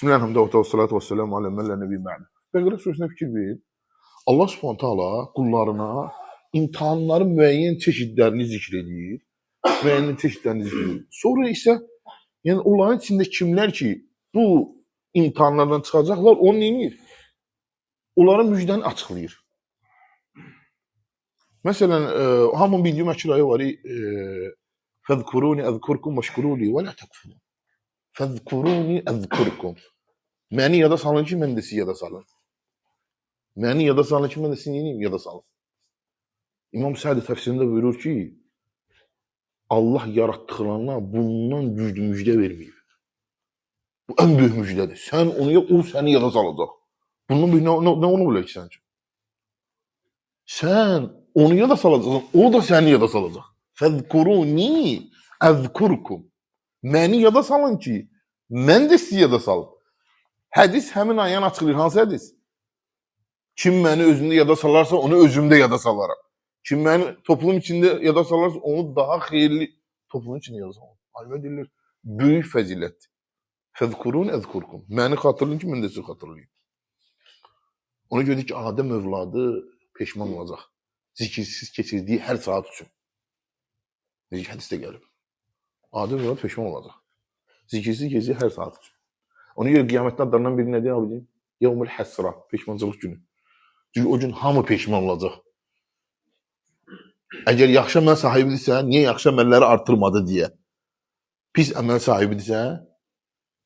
Bismillahirrahmanirrahim. Və salatu və selamu alə mən lə nəbi mə'lə. Bəqərə surəsinə fikir verin. Allah Subhanahu taala qullarına imtahanların müəyyən çeşidlərini zikr edir. Müəyyən çeşidlərini zikr edir. Sonra isə yəni onların içində kimlər ki bu imtahanlardan çıxacaqlar, onu neyir? Onlara müjdəni açıqlayır. Məsələn, hamının bildiyi məşhur ayə var. Fəzkuruni əzkurkum məşkuruli və la təkfurun. Fəzkuruni əzkurkum. Məni yada salın ki, mən də sizi yada salın. Məni yada salın ki, mən də sizi neyim? Yada salın. İmam Sədi təfsirində buyurur ki, Allah yaratdıqlarına bundan güclü müjdə verməyib. Bu ən böyük müjdədir. Sən onu ya, o səni yada salacaq. Bundan böyük nə onu bilir ki sən üçün? Sən onu yada salacaqsan, o da səni yada salacaq. Fəzkuruni əzkurkum. Məni yada salın ki, mən də sizi yada salın. Hədis həmin ayəni açıqlayır. Hansı hədis? Kim məni özündə yada salarsa, onu özümdə yada salaram. Kim məni toplum içində yada salarsa, onu daha xeyirli toplum içində yada salaram. Alimə deyilir, böyük fəzilətdir. Fəzkurun əzkurkum. Məni xatırlayın ki, mən də sizi xatırlayayım. Ona görə ki, Adəm övladı peşman olacaq. Zikirsiz keçirdiyi hər saat üçün. Necə ki, hədisdə gəlib. Adəm övladı peşman olacaq. Zikirsiz keçirdiyi hər saat üçün. Ona görə qiyamətdə adlarından biri nədir abi? Yevmül həsra, peşmançılıq günü. Çünki o gün hamı peşman olacaq. Əgər yaxşı əməl sahibidirsə, niyə yaxşı əməlləri artırmadı deyə. Pis əməl sahibidirsə,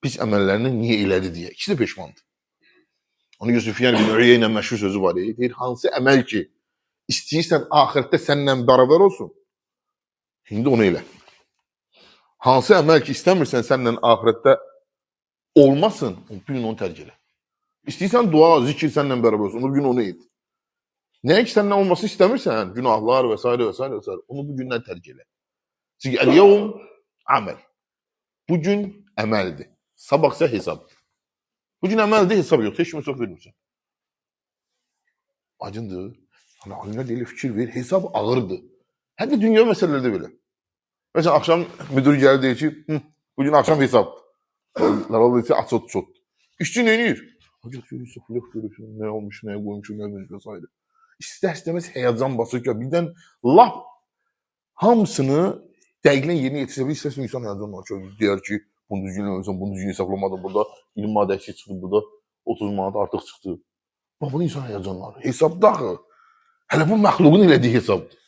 pis əməllərini niyə elədi deyə. İkisi də peşmandır. Ona görə Süfyan ibn Uyeyyə məşhur sözü var. Deyir, hansı əməl ki, istəyirsən axirətdə səninlə bərabər olsun, indi onu elə. Hansı əməl ki, istəmirsən səninlə axirətdə olmasın, bir gün onu tərk elə. İstəyirsən dua, zikir səninlə bərabər olsun, bir gün onu et. Nəyə ki səninlə olması istəmirsən, günahlar və s. və s. və s. onu bu gündən tərk elə. Çünki əl-yevm əməl. Bu gün əməldir. Sabah isə hesab. Bu gün əməldir, hesab yox. Heç kimə çox vermirsən. Acındır. Alimlər deyilir, fikir ver, hesab ağırdır. Hətta dünya məsələlərdə belə. Məsələn, axşam müdür gəlir deyir ki, bu gün axşam hesabdır. Laralıysa açot çot. İşçi nə edir? Hacı görürsə, flök görürsən, nə olmuş, nəyə qoymuşum, nə bilmiş və s. İstər-istəməz həyəcan basır ki, birdən lap hamısını dəqiqlə yerinə yetirsə bir istəsin insan həyəcan var ki, deyər ki, bunu düzgün eləmirsən, bunu düzgün hesablamadım, burada 20 manat əksik çıxdı, burada 30 manat artıq çıxdı. Bax, bunu insan həyəcanlar. Hesabda axı. Hələ bu məxluqun elədiyi hesabdır.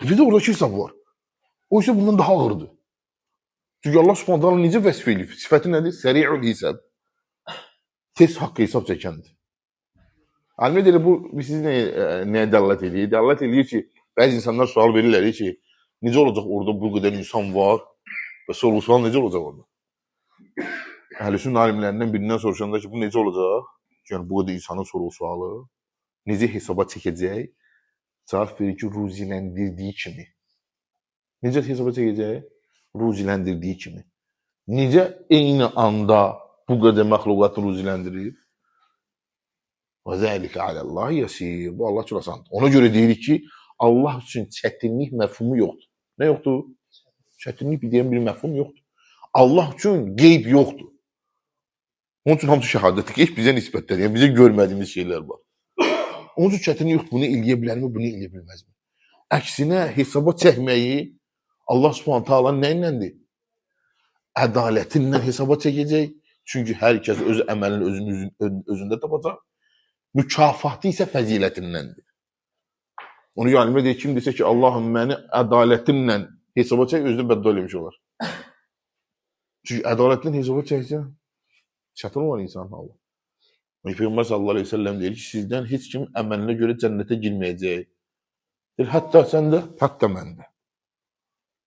Bir də oradakı hesab var. O isə bundan daha ağırdır. Çünki Allah Subhanahu taala necə vəsf eləyib? Sifəti nədir? Səri'ul hisab. Tez haqq hesab çəkəndir. Alimə deyir, bu sizi nəyə dəlalət edir? Dəlalət edir ki, bəzi insanlar sual verirlər ki, necə olacaq orada bu qədər insan var və sorğu-sual necə olacaq orada? Əhlüsünnə alimlərindən birindən soruşanda ki, bu necə olacaq? Yəni bu qədər insanın sorğu-sualı necə hesaba çəkəcək? Cavab verir ki, ruziləndirdiyi kimi. Necə hesaba çəkəcək? Ruziləndirdiyi kimi. Necə eyni anda bu qədər məxluqatı ruziləndirir? Və zəlikə aləllahi yəsir. Bu Allah üçün asandır. Ona görə deyirik ki, Allah üçün çətinlik məfhumu yoxdur. Nə yoxdur? Çətinlik deyən bir məfhum yoxdur. Allah üçün qeyb yoxdur. Onun üçün hamısı şəhadətdir. Heç bizə nisbətlər, yəni bizə görmədiyimiz şeylər var. Onun üçün çətinlik yoxdur. Bunu eləyə bilərmi, bunu eləyə bilməzmi? Əksinə hesaba çəkməyi Allah Subhanahu taala nə iləndir? Ədalətinlə hesaba çəkəcək. Çünki hər kəs öz əməlini özündə tapacaq. Mükafatı isə fəzilətindəndir. Onu alimə deyir, kim desə ki, Allahım məni ədalətimlə hesaba çək, özünə bəddua eləmiş olar. Çünki ədalətinlə hesaba çəksə, çətin olan insanın halı. Peyğəmbər sallallahu əleyhi və səlləm deyir ki, sizdən heç kim əməlinə görə cənnətə girməyəcək. Hətta sən də, hətta mən də.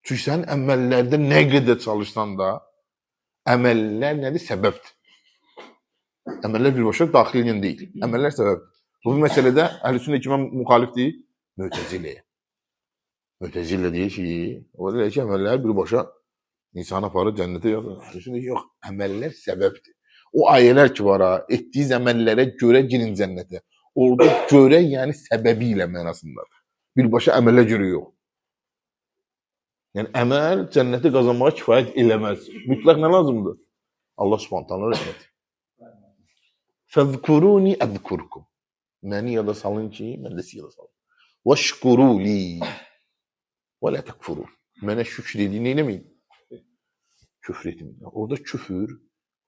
Çünki sənin əməllərdə nə qədər çalışsan da, əməllər nədir? Səbəbdir. Əməllər birbaşa daxiliyyən deyil. Əməllər səbəbdir. Bu məsələdə əhlüsünnə kimə müxalifdir? Mötəziləyə. Mötəzilə deyir ki, o deyir ki, əməllər birbaşa insanı aparır cənnətə yazır. Əhlüsünnə deyir, yox, əməllər səbəbdir. O ayələr ki var ha, etdiyiz əməllərə görə girin cənnətə. Orada görə, yəni səbəbi ilə mənasındadır. Birbaşa əməllə görə yox. Yəni əməl cənnəti qazanmağa kifayət eləməz. Mütləq nə lazımdır? Allah Subhanahu taala rəhməti. Fəzkuruni əzkurkum. Məni yada salın ki, mən də sizi yada salım. Vəşkuru li və la tekfurun. Mənə şükür edin, eləməyin. Küfür etməyin. Orada küfür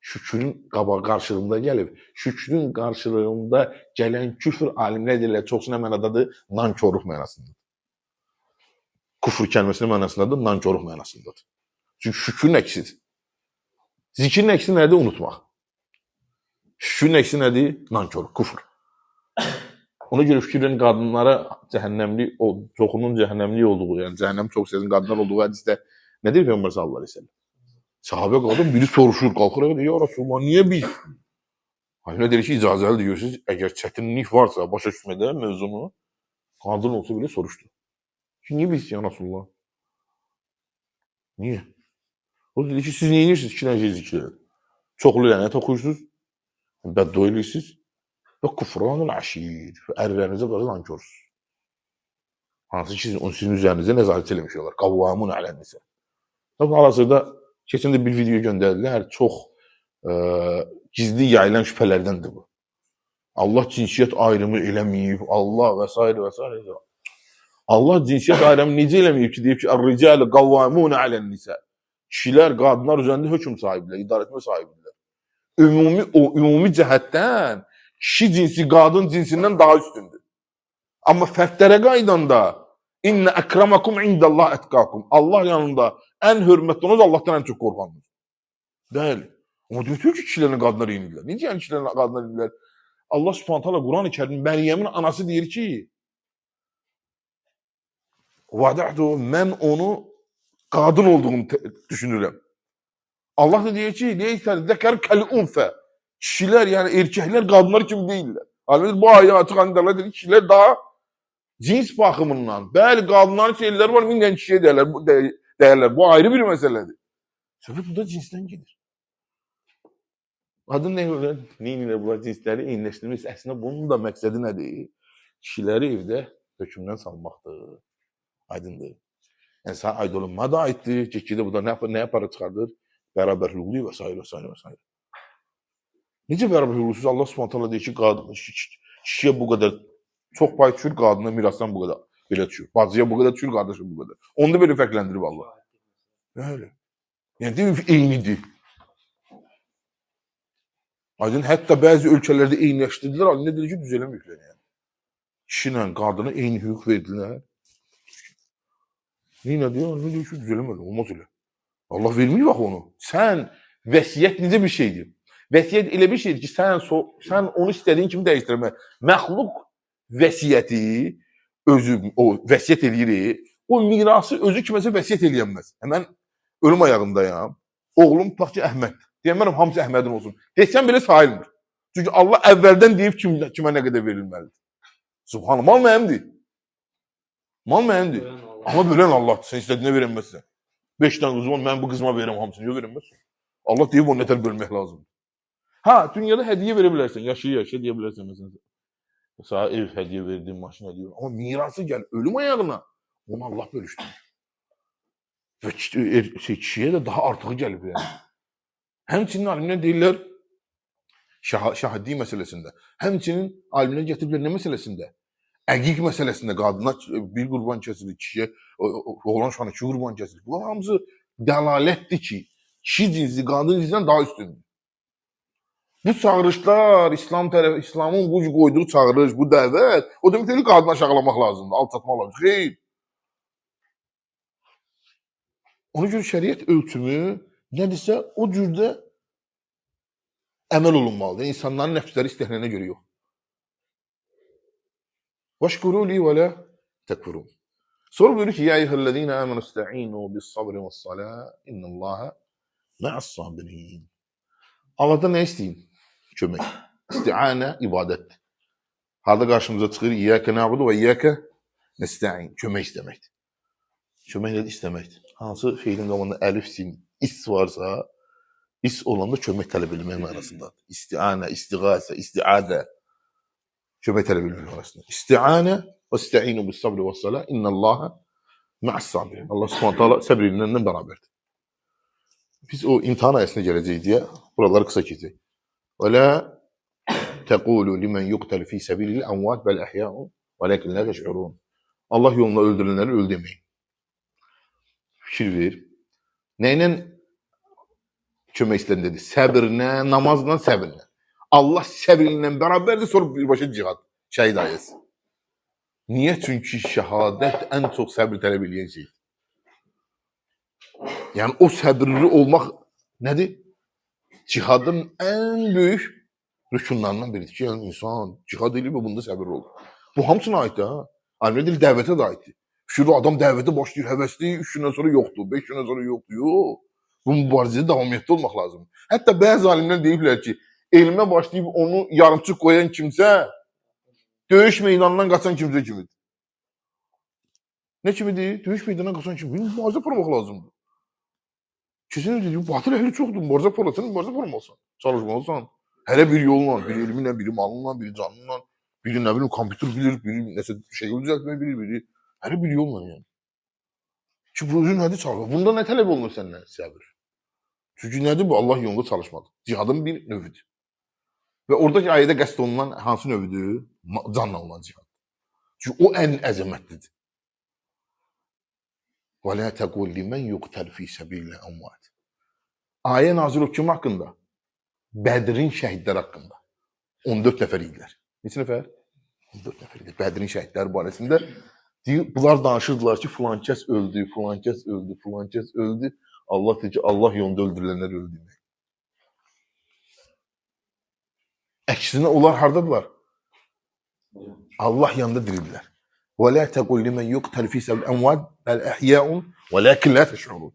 şükrün qarşılığında gəlib. Şükrün qarşılığında gələn küfür alimlər deyirlər, çoxsu nə mənadadır? Nankorluq mənasındadır. Küfür kəlməsinin mənasındadır, nankorluq mənasındadır. Çünki şükrün əksidir. Zikrin əksi nədir? Unutmaq. Şükrün əksi nədir? Nankorluq, küfür. Ona görə fikir verin, qadınlara cəhənnəmli, çoxunun cəhənnəmli olduğu, yəni cəhənnəm çox sevən qadınlar olduğu hədisdə nə deyir Peyğəmbər sallallahu əleyhi və səlləm? Sahabə qadın biri soruşur, qalxır, ya Rasulullah, niyə biz? Halimə deyir ki, icazəli deyirsiniz, əgər çətinlik varsa, başa düşmədə mövzunu, qadın olsa belə soruşdu. Ki, niyə biz ya Rasulullah? Niyə? O dedi ki, siz nə edirsiniz? İki dənə şey zikr edin. Çoxlu lənət oxuyursunuz, bəddua edirsiniz və kufranul aşir. Ərlərinizə qarşı nankörsünüz. Hansı ki, sizin üzərinizə nəzarət eləmiş olar. Qavvamun ələnnisə. Hal-hazırda keçən də bir video göndərdilər. Çox gizli yayılan şübhələrdəndir bu. Allah cinsiyyət ayrımı eləməyib, Allah və s. və s. Allah cinsiyyət ayrımı necə eləməyib ki, deyib ki, "Ər-ricalu qavvamun ələn-nisə." Kişilər qadınlar üzərində hökm sahibidirlər, idarəetmə sahibidirlər. Ümumi cəhətdən kişi cinsi qadın cinsindən daha üstündür. Amma fərdlərə qaydanda İnne əkramakum indəllah ətqakum. Allah yanında ən hörmətli olunuz, Allahdan ən çox qorxandır. Deyil. Amma deyir ki, kişilərlə qadınlar eynidirlər. Necə yəni kişilərlə qadınlar eynidirlər? Allah Subhanahu taala Quran-ı Kərim Məryəmin anası deyir ki, "Vada'tu mən onu qadın olduğunu düşünürəm." Allah da deyir ki, "Leysə zəkər kəl-unsə." Kişilər, yəni erkəklər qadınlar kimi deyillər. Halbuki bu ayə açıq Allah deyir ki, kişilər daha cins baxımından, bəli, qadınların şeyləri var, min dənə kişiyə deyərlər. Bu ayrı bir məsələdir. Söhbət burada cinsdən gedir. Qadın nə edirlər? Neynirlər bunlar cinsləri eyniləşdirmək? Əslində bunun da məqsədi nədir? Kişiləri evdə hökmdən salmaqdır. Aydındır. Yəni, sən aid olunma da aiddir. Gekkidə bu da nə para çıxardır? Bərabər hüquqlu və s. və s. və s. Necə bərabər hüquqlusuz? Allah Subhanahu taala deyir ki, kişiyə bu qədər çox pay düşür, qadına mirasdan bu qədər belə düşür. Bacıya bu qədər düşür, qardaşa bu qədər. Onu da belə fərqləndirib Allah. Bəli. Yəni deyir eynidir. Aydın hətta bəzi ölkələrdə eyniləşdirdilər, alimlər deyir ki, düzələməyiblər yəni. Kişi ilə qadına eyni hüquq verdilər. Nə deyir? Alimlər deyir ki, düzələməyiblər. Olmaz elə. Allah vermir bax onu. Sən vəsiyyət necə bir şeydir? Vəsiyyət elə bir şeydir ki, sən onu istədiyin kimi dəyişdirmək. Məxluq vəsiyyəti özü o vəsiyyət eləyir. O mirası özü kiməsə vəsiyyət eləyənməz. Mən ölüm ayağındayam. Oğlum tutaq ki, Əhməd. Deyəmərəm, hamısı Əhmədin olsun. Desəm belə sayılmır. Çünki Allah əvvəldən deyib kimə nə qədər verilməlidir. Subhanallah, mal mənimdir. Mal mənimdir. Amma bölən Allahdır. Sən istədiyinə verənməzsən. 5 dənə qızım var, mən bu qızıma verirəm hamısını. Yox, verənməzsən. Allah deyib onu nətər bölmək lazımdır. Ha, dünyada hədiyyə verə bilərsən. Yaşa deyə bilərsən məsələn. Sana ev hədiyyə verdiğin maşın hədiyyə. Amma mirası gəl ölüm ayağına. Onu Allah bölüşdürür. Və kişiyə də daha artığı gəlib yəni. Həmçinin alimlər deyirlər şahidlik məsələsində. Həmçinin alimlər gətiriblər nə məsələsində? Əqiq məsələsində qadına bir qurban kəsilir, kişiyə oğlan uşağına 2 qurban kəsilir. Bunlar hamısı dəlalətdir ki, kişi cinsi qadın cinsindən daha üstündür. Bu çağırışlar, İslamın bu qoyduğu çağırış, bu dəvət, o demək deyil, qadını aşağılamaq lazımdır, alçatmaq lazımdır. Xeyr. Ona görə şəriət ölçümü nədirsə, o cürdə əməl olunmalıdır. İnsanların nəfsləri istəklərinə görə yox. Vəşkuru li və lə təkfurun. Sonra buyurur ki, Ya eyyuhəl-ləzīnə əmənu istə'inu bis-sabri və-s-salə, innəllâhə mə'as-sabirin. Allah'tan nə istəyin? Kömək. İsti'anə ibadətdir. Harada qarşımıza çıxır, İyyəkə nə'budu və İyyəkə nəstə'in. Kömək istəməkdir. Kömək nədir? İstəməkdir. Hansı feilin qabağında əlif, sin, is varsa, is olanda kömək tələb edilmək mənasındadır. İsti'anə, istiğasə, isti'adə. Kömək tələb edilmək mənasındadır. İsti'anə və istə'inu bis-sabri və-s-salə, innəllâhə mə'as-sabirin. Allah Subhanahu taala səbr edənlərlə bərabərdir. Biz o imtahan ayəsində gələcəyik deyə Buraları kısa keçək. Və la təqulu limen yuqtal fi sabilil amvat bel ahya'un velakin la teş'urun. Allah yolunda öldürülənləri öl deməyin. Fikir ver. Nəylə kömək istədin? Səbirlə, namazla, səbirlə. Allah səbirlə bərabərdir, sonra birbaşa cihad, şəhid ayəsi. Niyə? Çünki şəhadət ən çox səbir tələb edən şey. Yəni o səbirli olmaq nədir? Cihadın ən böyük rükunlarından biridir ki, yəni insan cihad edib və bunda səbirli olur. Bu hamısına aiddir ha. Alimlər deyir, dəvətə də aiddir. Fikirli adam dəvətə başlayır, həvəsli, 3 gündən sonra yoxdur, 5 gündən sonra yoxdur. Yox. Bu mübarizədə davamiyyətli olmaq lazım. Hətta bəzi alimlər deyiblər ki, elmə başlayıb onu yarımçıq qoyan kimsə döyüş meydanından qaçan kimsə kimidir. Nə kimidir? Döyüş meydanından qaçan kimi. Mübarizə aparmaq lazımdır. Kesin dedim, batıl əhli çoxdur. Mübarizə aparırsan, mübarizə aparmalısan. Çalışmalısan. Hərə bir yolla, biri elminlə, biri malınla, biri canınla, biri nə bilim kompüter bilir, biri nəsə şey düzəltmək bilir, biri hərə bir yolla yəni. Ki bu özün nədir çalışmaq? Bunda nə tələb olunur səndən? Səbir. Çünki nədir bu? Allah yolunda çalışmadır. Cihadın bir növüdür. Və oradakı ayədə qəsd olunan hansı növüdür? Canla olan cihad. Çünki o ən əzəmətlidir. Və la təqul limən yuqtal fi səbillə əmvat. Ayə nazil o kim haqqında? Bədrin şəhidlər haqqında. 14 nəfər idilər. Neçə nəfər? 14 nəfər idi. Bədrin şəhidləri barəsində deyir, bunlar danışırdılar ki, filan kəs öldü, filan kəs öldü, filan kəs öldü. Allah deyir ki, Allah yolunda öldürülənlər öldü. Əksinə onlar hardadılar? Allah yanında dirildilər. Və la təqul limən yuqtal fi səbil əmvad bəl əhyəun və lakin la təş'urun.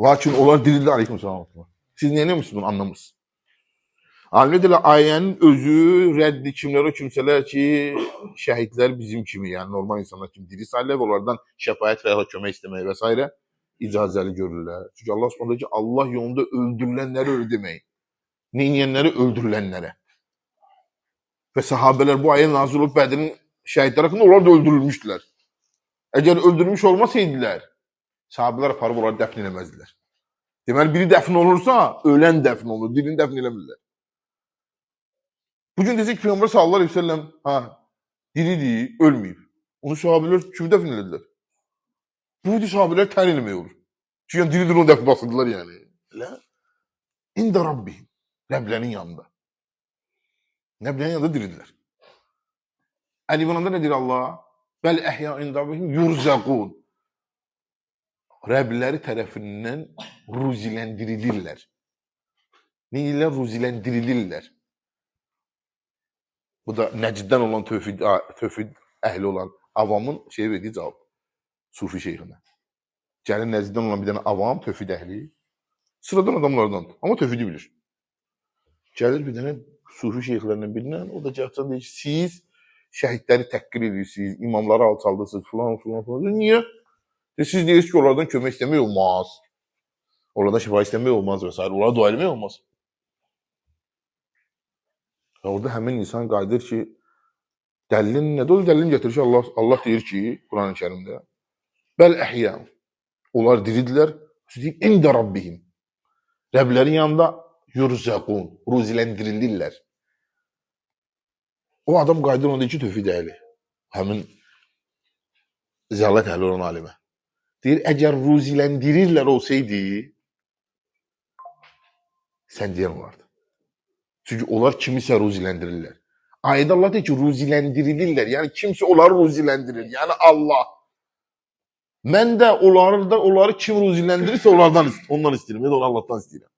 Lakin onlar dirildilər. Aleykümselam. Siz niyə bunu anlamırsınız? Alimlər deyirlər, ayənin özü rəddi kimlərə, kimsələr ki, şəhidlər bizim kimi, yəni normal insanlar kimi diri sayılır və onlardan şəfaət və ya kömək istəmək və s. icazəli görürlər. Çünki Allah Subhanahu ki, Allah yolunda öldürülənləri öl demək. Neyniyənləri öldürülənlərə. Və sahabələr bu ayə nazil olub Bədrin şəhidlər haqqında onlar da öldürülmüşdülər. Əgər öldürmüş olmasaydılar, sahabələr aparıb onları dəfn eləməzdilər. Deməli, biri dəfn olursa, ölən dəfn olur, birini dəfn eləmirlər. Bugün desək ki, Peyğəmbər sallallahu əleyhi və səlləm diridir, ölməyib. Onu sahabələr kimi dəfn elədilər? Bu sahabələr tən eləmək olur. Çünki diridir onu dəfn basırdılar yəni. Elə? İndə Rabbihim. Rəblərin yanında. Rəblərin yanında diridirlər. Əli İmranda nə deyir Allah? Bəl əhya ində Rabbihim yurzaqun. Rəbləri tərəfindən ruziləndirilirlər. Nə deyirlər? Ruziləndirilirlər. Bu da Nəcddən olan tövhid əhli olan avamın şeyi verdiyi cavab. Sufi şeyxinə. Gəlin Nəcddən olan bir dənə avam, tövhid əhli. Sıradan adamlardandır. Amma tövhidi bilir. Gəlir bir dənə sufi şeyxlərindən birindən, o da cəhətdən deyir ki, siz şəhidləri təhqir edirsiniz, imamları alçaldırsınız, filan. Niyə? Siz deyirsiniz ki, onlardan kömək istəmək olmaz. Onlardan şifa istəmək olmaz və s. Onlara dua eləmək olmaz. Və orada həmin insan qayıdır ki, dəlilin nədir? O dəlilin gətirir ki, Allah deyir ki, Quran-ı Kərimdə, bəl əhyəm. Onlar diridirlər, deyir, ində Rabbihim. Rəblərin yanında yurzaqun, ruziləndirilirlər. O adam qayıdır, ona deyir ki, tövhid əhli. Həmin zəalət əhli olan alimə. Deyir, əgər ruziləndirirlər olsaydı, sən deyən olardı. Çünki onlar kimisə ruziləndirirlər. Ayədə Allah deyir ki, ruziləndirilirlər. Yəni kimsə onları ruziləndirir. Yəni Allah. Mən də onları kim ruziləndirirsə ondan istəyirəm. Ya da Allahdan istəyirəm.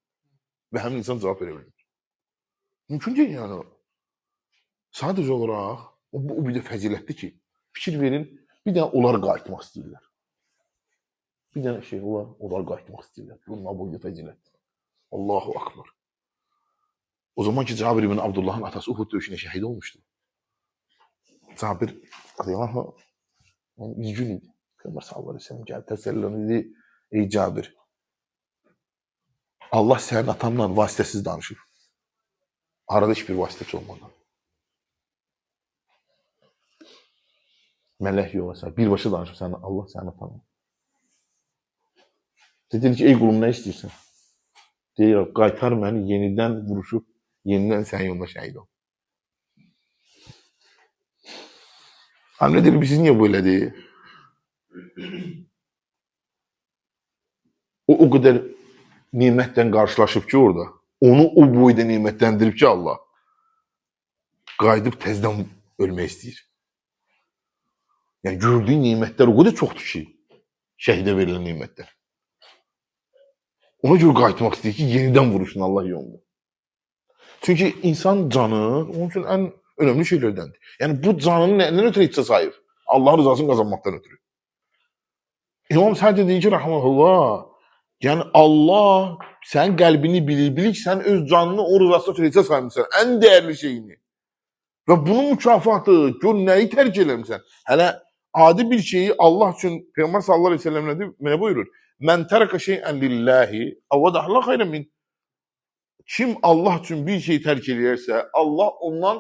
Və həmin insan cavab verə bilir. Mümkün deyil yəni. Sadəcə olaraq, o bir də fəzilətdir ki, fikir verin, bir dənə onlar qayıtmaq istəyirlər. Bir dənə şey, onlar qayıtmaq istəyirlər. Bununla boyda fəzilətdir. Allahu Akbar. O zaman ki, Cabir ibn Abdullahın atası Uhud döyüşünə şəhid olmuşdu. Cabir, radiyallahu anh, üzgün idi. Peyğəmbər sallallahu əleyhi və səlləm gəldi, təsəlli dedi, ey Cabir, Allah sənin atanla vasitəsiz danışır. Arada heç bir vasitəsi olmadan. Mələk yox məsələn, birbaşa danışır Allah sənin atanla. Dedi ki, ey qulum, nə istəyirsən? Deyir, qaytar məni yenidən vuruşub, yenidən sənin yolunda şəhid ol. Hamle deyir, siz niyə böylədir? O qədər nimətdən qarşılaşıb ki orada, onu o boyda nimətləndirib ki Allah, qayıdıb təzdən ölmək istəyir. Yəni gördüyü nimətlər o qədər çoxdur ki, şəhidə verilən nimətlər. Ona görə qayıtmaq istəyir ki, yenidən vuruşsun Allah yolunda. Çünki insan canı onun üçün ən önəmli şeylərdəndir. Yəni bu canını nədən ötürü içə sayır? Allahın rızasını qazanmaqdan ötürü. İmam Səhd deyir ki, rəhməhullah, yəni Allah sənin qəlbini bilir ki, sən öz canını o rızasına ötürü içə saymısan, ən dəyərli şeyini. Və bunun mükafatı, gör nəyi tərk eləmişsən. Hələ adi bir şeyi Allah üçün Peyğəmbər sallallahu əleyhi və səlləm nə buyurur? Mən tərəkə şeyən lillahi, avvadahu xeyran min. Kim Allah üçün bir şey tərk eləyərsə, Allah ondan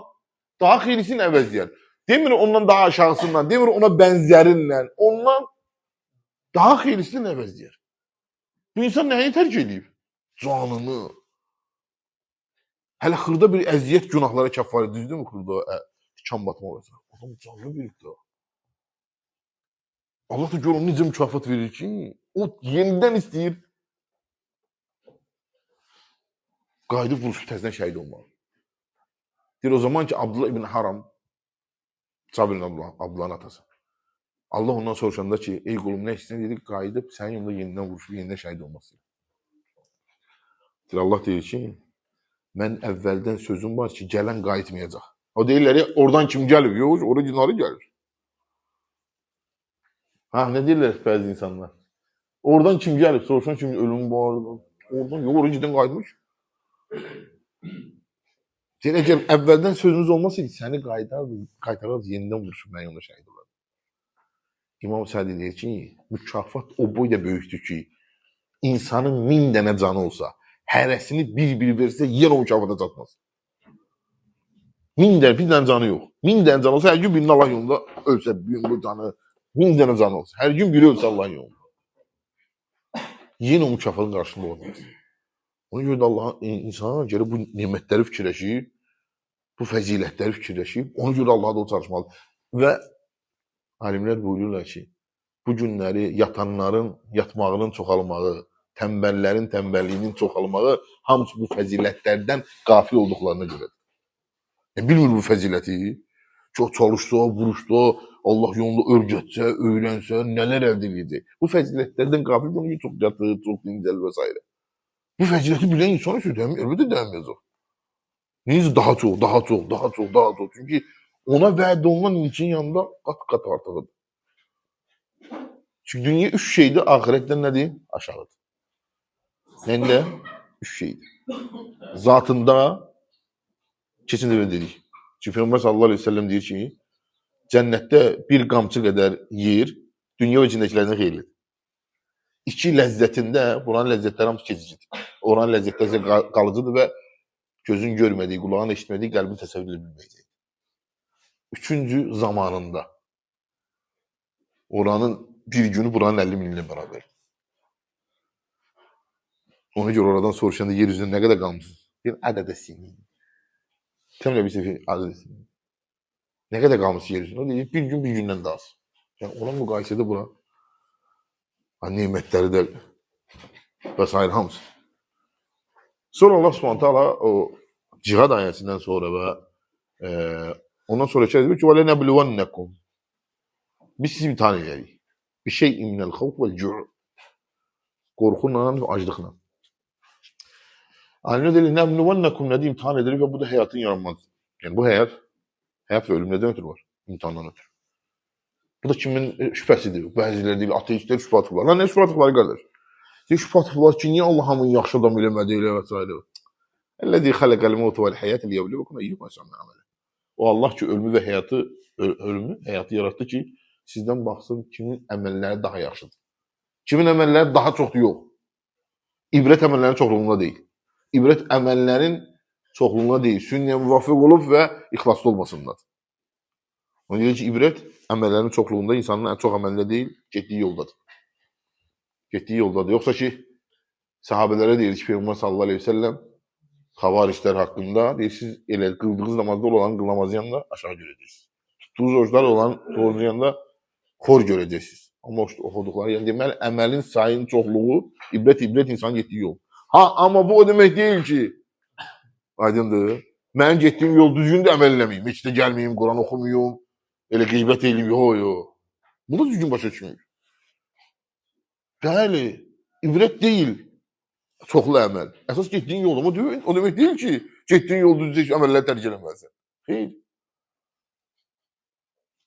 daha xeyrisini əvəzləyər. Demir ondan daha aşağısından, demir ona bənzərindən, ondan daha xeyrisini əvəzləyər. Bu insan nəyi tərk edib? Canını. Hələ xırda bir əziyyət günahlara kəffarə düzdürmü xırda tikan batma olacaq? Adam canlı bir də. Allah da gör onu necə mükafat verir ki, o yenidən istəyir. Qayıdıb vuruşub təzdən şəhid olmalı. Deyir o zaman ki Abdullah ibn Haram, Cabir Abdullahın atası. Allah ondan soruşanda ki, ey qulum nə istəyirsən? Dedi, qayıdıb sənin yolunda yenidən vuruşub, yenidən şəhid olması. Deyir, Allah deyir ki, mən əvvəldən sözüm var ki, gələn qayıtmayacaq. O deyirlər ya, oradan kim gəlir? Yox, oraya günahı gəlir. Ha, nə deyirlər bəzi insanlar? Oradan kim gəlib? Soruşan kim ölüm var? Oradan, yox, oraya gedən qayıtmış. Deyir, əgər əvvəldən sözümüz olmasaydı, səni qaytarardı, yenidən vuruşub mən yolunda şəhid olardı. İmam Səhd deyir ki, mükafat o boyda böyükdür ki, insanın 1000 dənə canı olsa, hərəsini bir versə, yer o mükafata çatmaz. 1000 dənə, bir dənə canı yox. 1000 dənə canı olsa, hər gün birinin Allah yolunda ölsə, bu canı, 1000 dənə canı olsa, hər gün biri ölsə Allah'ın yolunda. Yenə o mükafatın qarşılığında olmaz. Ona görə də Allah insana görə bu nimətləri fikirləşib, bu fəzilətləri fikirləşib, ona görə Allah'a da o çalışmalıdır. Və alimlər buyururlar ki, bu günləri yatanların yatmağının çoxalmağı, tənbəllərin tənbəlliyinin çoxalmağı hamısı bu fəzilətlərdən qafil olduqlarına görədir. Bilmir bu fəziləti. Çox çalışsa, vuruşsa, Allah yolunda örgətsə, öyrənsə, nələr əldə edəcək. Bu fəzilətlərdən qafil bunu çox yatır, çox dincəl və s. Bu fəziləti bilən insan üçün əlbəttə dəyməyəcək. Neyse daha çox, daha çox, daha çox, daha çox. Çünki ona vəd olunan ilkin yanında qat-qat artıqıdır. Çünki dünya 3 şeydir, ahirətdən nədir? Aşağıdır. Səndə 3 şeydir. Zatında, keçin dəfə dedik. Çünki Peyğəmbər sallallahu əleyhi və səlləm deyir ki, cənnətdə bir qamçı qədər yer, dünya və içindəkilərdən xeyirlidir. 2 ləzzətində, buranın ləzzətləri hamısı keçicidir. Oranın ləzzətləri qalıcıdır və gözün görmədiyi, qulağın eşitmədiyi, qəlbin təsəvvür edə bilməyəcək. 3-cü zamanında. Oranın bir günü buranın 50 min ilə bərabər. Ona görə oradan soruşanda yer üzrində nə qədər qalmışsınız? Bir ədədə sinin. Təmlə bir səfir ədədə sinin. Nə qədər qalmışsınız yer üzrində? O deyir, bir gün bir gündən daha az. Yəni ona müqayisədə bura nimətləri də və s. hamısı. Sonra Allah Subhanahu taala o cihad ayəsindən sonra və ondan sonra deyir ki, "Və lenəbluvannakum." Biz sizi imtahan edərik. Bir şey minəl xawf vəl-cu'. Qorxunla, aclıqla. Alimlər deyir, "Lenəbluvannakum" nədir? İmtahan edirik və bu da həyatın yaranması. Yəni bu həyat və ölüm nədən ötürü var? İmtahandan ötürü. Bu da kimin şübhəsidir? Bəziləri deyir, ateistlər şübhə atıblar. Lan nə şübhə atıblar qardaş? Deyir, şübhə atıblar ki, niyə Allah hamını yaxşı adam eləmədi, elə və s. Əlləzi xaləqəl mevtə vəl həyat liyəbluvukum eyyukum əhsanu amala. O Allah ki, ölümü, həyatı yaratdı ki, sizdən baxsın kimin əməlləri daha yaxşıdır. Kimin əməlləri daha çoxdur, yox. İbrət əməllərin çoxluğunda deyil. İbrət əməllərin çoxluğunda deyil. Sünnəyə müvafiq olub və ixlaslı olmasındadır. Ona deyir ki, ibrət əməllərin çoxluğunda, insanın ən çox əməlində deyil, getdiyi yoldadır. Getdiyi yoldadır. Yoxsa ki, Sahabelərə deyir ki, Peyğəmbər sallallahu əleyhi və səlləm xavariclər haqqında deyir, siz elə qıldığınız namazda olan qılnamazı yanında aşağı görəcəksiniz. Tutduğunuz oruclar olan orucun yanında xor görəcəksiniz. Amma oxuduqları yəni deməli əməlin sayının çoxluğu ibrət insanın getdiyi yol. Ha, amma bu o demək deyil ki, aydındır. Mənim getdiyim yol düzgündür, əməl eləməyim. Heç də gəlməyim, Quran oxumayım, elə qeybət eləyim, yox. Bu da düzgün başa düşmür. Bəli, ibrət deyil çoxlu əməl. Əsas getdiyin yol, amma deyil, o demək deyil ki, getdiyin yol düzgün əməlləri tərk eləməlisən. Xeyr.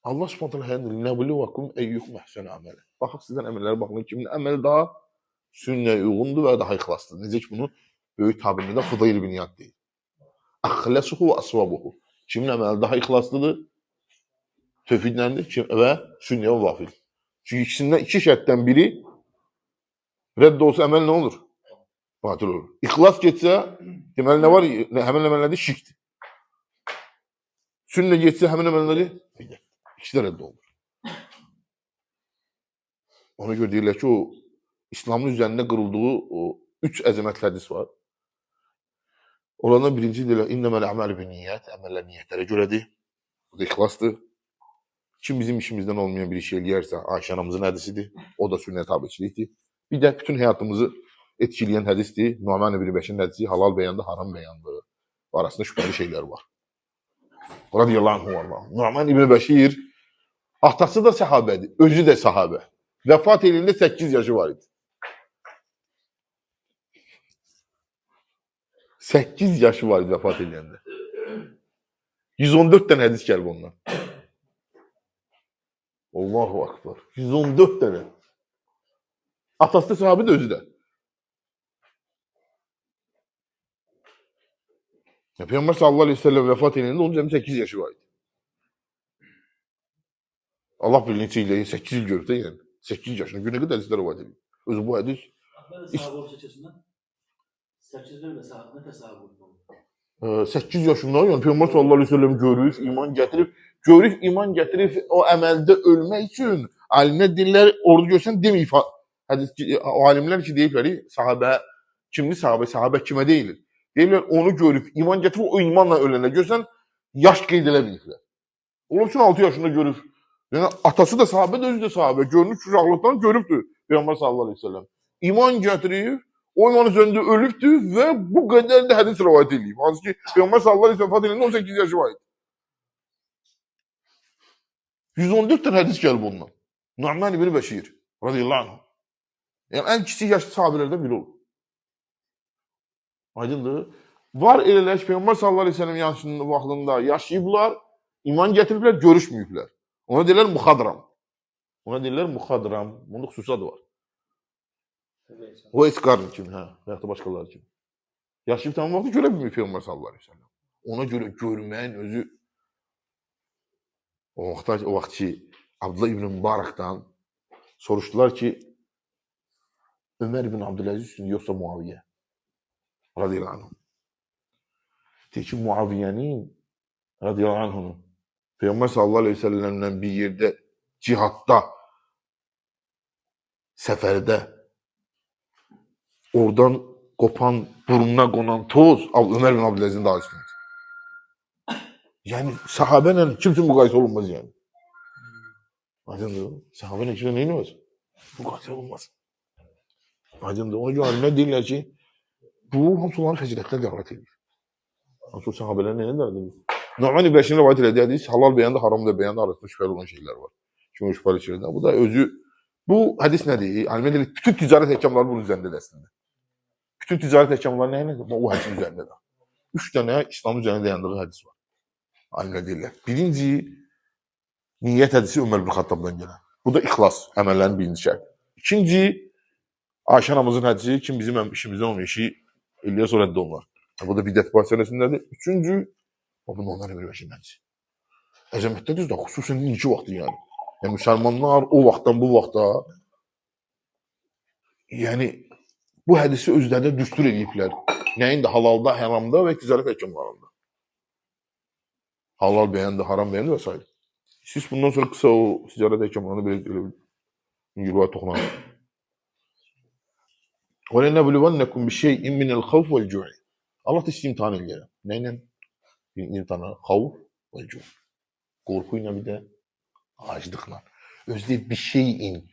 Allah Subhanahu taala deyir: "Nəbluvakum eyyukum əhsanu əmələ." Baxaq sizdən əməllərə baxın, kimin əməli daha sünnəyə uyğundur və daha ixlaslıdır. Necə ki bunu böyük tabirində Fudayl ibn İyad deyir. Əxləsuhu və əsvabuhu. Kimin əməli daha ixlaslıdır? Tövhidləndir və sünnəyə vafil. Çünki ikisindən iki şərtdən biri rədd olsa əməl nə olur? Batil olur. İxlas getsə, deməli nə var? Həmin əməllərdə şirkdir. Sünnə getsə həmin əməlləri İkisi də rədd olunur. Ona görə deyirlər ki, o İslamın üzərində qırıldığı o 3 əzəmətli hədis var. Onlardan birinci deyirlər, İnnəməl əməl bin-niyyət, əməllər niyyətlərə görədir. Bu da ixlasdır. Kim bizim işimizdən olmayan bir iş eləyərsə, Ayşə anamızın hədisidir. O da sünnəyə tabiçilikdir. Bir də bütün həyatımızı etkiləyən hədisdir. Nu'man ibn Bəşirin hədisi, halal bəyandır, haram bəyandır. Arasında şübhəli şeylər var. Radiyallahu anh. Nu'man ibn Bəşir atası da səhabədir, özü də sahabə. Vəfat elində 8 yaşı var idi. 8 yaşı var idi vəfat eləyəndə. 114 dənə hədis gəlib ondan. Allahu akbar. 114 dənə. Atası da sahabə də özü də. Peyğəmbər sallallahu əleyhi və səlləm vəfat eləyəndə onun 8 yaşı var idi. Allah bilir neçə ilə 8 il görüb də yəni. 8 yaşında günə qədər hədislər var idi. Özü bu hədis Sahabə olsa keçindən 8 il və sahabə nə sahabə oldu? 8 yaşında yəni Peyğəmbər sallallahu əleyhi və səlləm görüb, iman gətirib o əməldə ölmək üçün alimlər deyirlər, orada görsən deməyib. Hədis alimlər ki deyiblər, sahabə kimdir sahabə? Sahabə kimə deyilir? Deyirlər onu görüb, iman gətirib o imanla ölənə görsən yaş qeyd edə bilirlər. Onun üçün 6 yaşında görüb. Yəni atası da sahabə, özü də sahabə. Görmüş uşaqlıqdan görübdür Peyğəmbər sallallahu əleyhi və səlləm. İman gətirib, o iman üzərində ölübdür və bu qədər də hədis rivayet edib. Hansı ki Peyğəmbər sallallahu əleyhi və səlləm vəfat edəndə 18 yaşı var idi. 114 dənə hədis gəlib ondan. Nu'man ibn Bəşir radiyallahu anh. Yəni ən kiçik yaşlı sahabelərdən biri olur. Aydındır. Var elələr ki, Peyğəmbər sallallahu əleyhi və səlləm yaşının vaxtında yaşayıblar, iman gətiriblər, görüşməyiblər. Ona deyirlər muxadram. Bunun xüsusi adı var. O Eskarın kimi, hə, və yaxud da başqaları kimi. Yaşayıb tamam vaxtı görə bilmir Peyğəmbər sallallahu əleyhi və səlləm. Ona görə görməyin özü o vaxt ki Abdullah ibn Mübarəkdən soruşdular ki Ömər ibn Abdüləziz üstündə yoxsa Muaviyyə radiyallahu anh. Deyir ki Muaviyyənin radiyallahu anh'ın Peyğəmbər sallallahu əleyhi və səlləmlə bir yerdə cihadda səfərdə oradan qopan, burnuna qonan toz Ömər ibn Abdüləzizin daha üstündür. Yəni sahabə ilə kimsə müqayisə olunmaz yəni. Aydındır. Sahabə ilə kimsə nə olmaz? Müqayisə olunmaz. Aydındır. Ona görə alimlər deyirlər ki, bu hamısı onların fəzilətlə dəvət edir. Hamısı sahabələr nə edir? Nu'man ibn Bəşirin rivayet elədiyi hədis halal bəyandır, haram da bəyandır, arasında şübhəli olan şeylər var. Kimi şübhəli şeylər. Bu da özü bu hədis nədir? Alimlər deyir, bütün ticarət həkamları bunun üzərindədir əslində. Bütün ticarət həkamları nə ilə? O hədisin üzərindədir. 3 dənə İslam üzərində dayandığı hədis var. Alimlər deyirlər. Birinci niyyət hədisi Ömər ibn Xattabdan gələn. Bu da ixlas, əməllərin birinci şərti. İkinci Ayşə anamızın hədisi, kim bizim işimizdən olmayan işi eləyər sonra rədd olunur. Bu da bidət məsələsindədir. Üçüncü bunun ondan bir vəşin hədisi. Əzəmətdədir də, xüsusən indiki vaxtı yəni. Yəni müsəlmanlar o vaxtdan bu vaxta yəni bu hədisi özlərində düstur ediblər. Nəyində? Halalda, haramda və ticarət həkamlarında. Halal bəyandır, haram bəyandır və s. Siz bundan sonra qısa o ticarət həkamlarında belə rivayət toxunaq. وَلَنَبْلُوَنَّكُمْ بِشَيْءٍ مِنَ الْخَوْفِ وَالْجُوعِ Allah da sizi imtihan edir. Neyle? İmtihanı, havf ve cu. Korkuyla bir de acılıkla. Özde bir şeyin,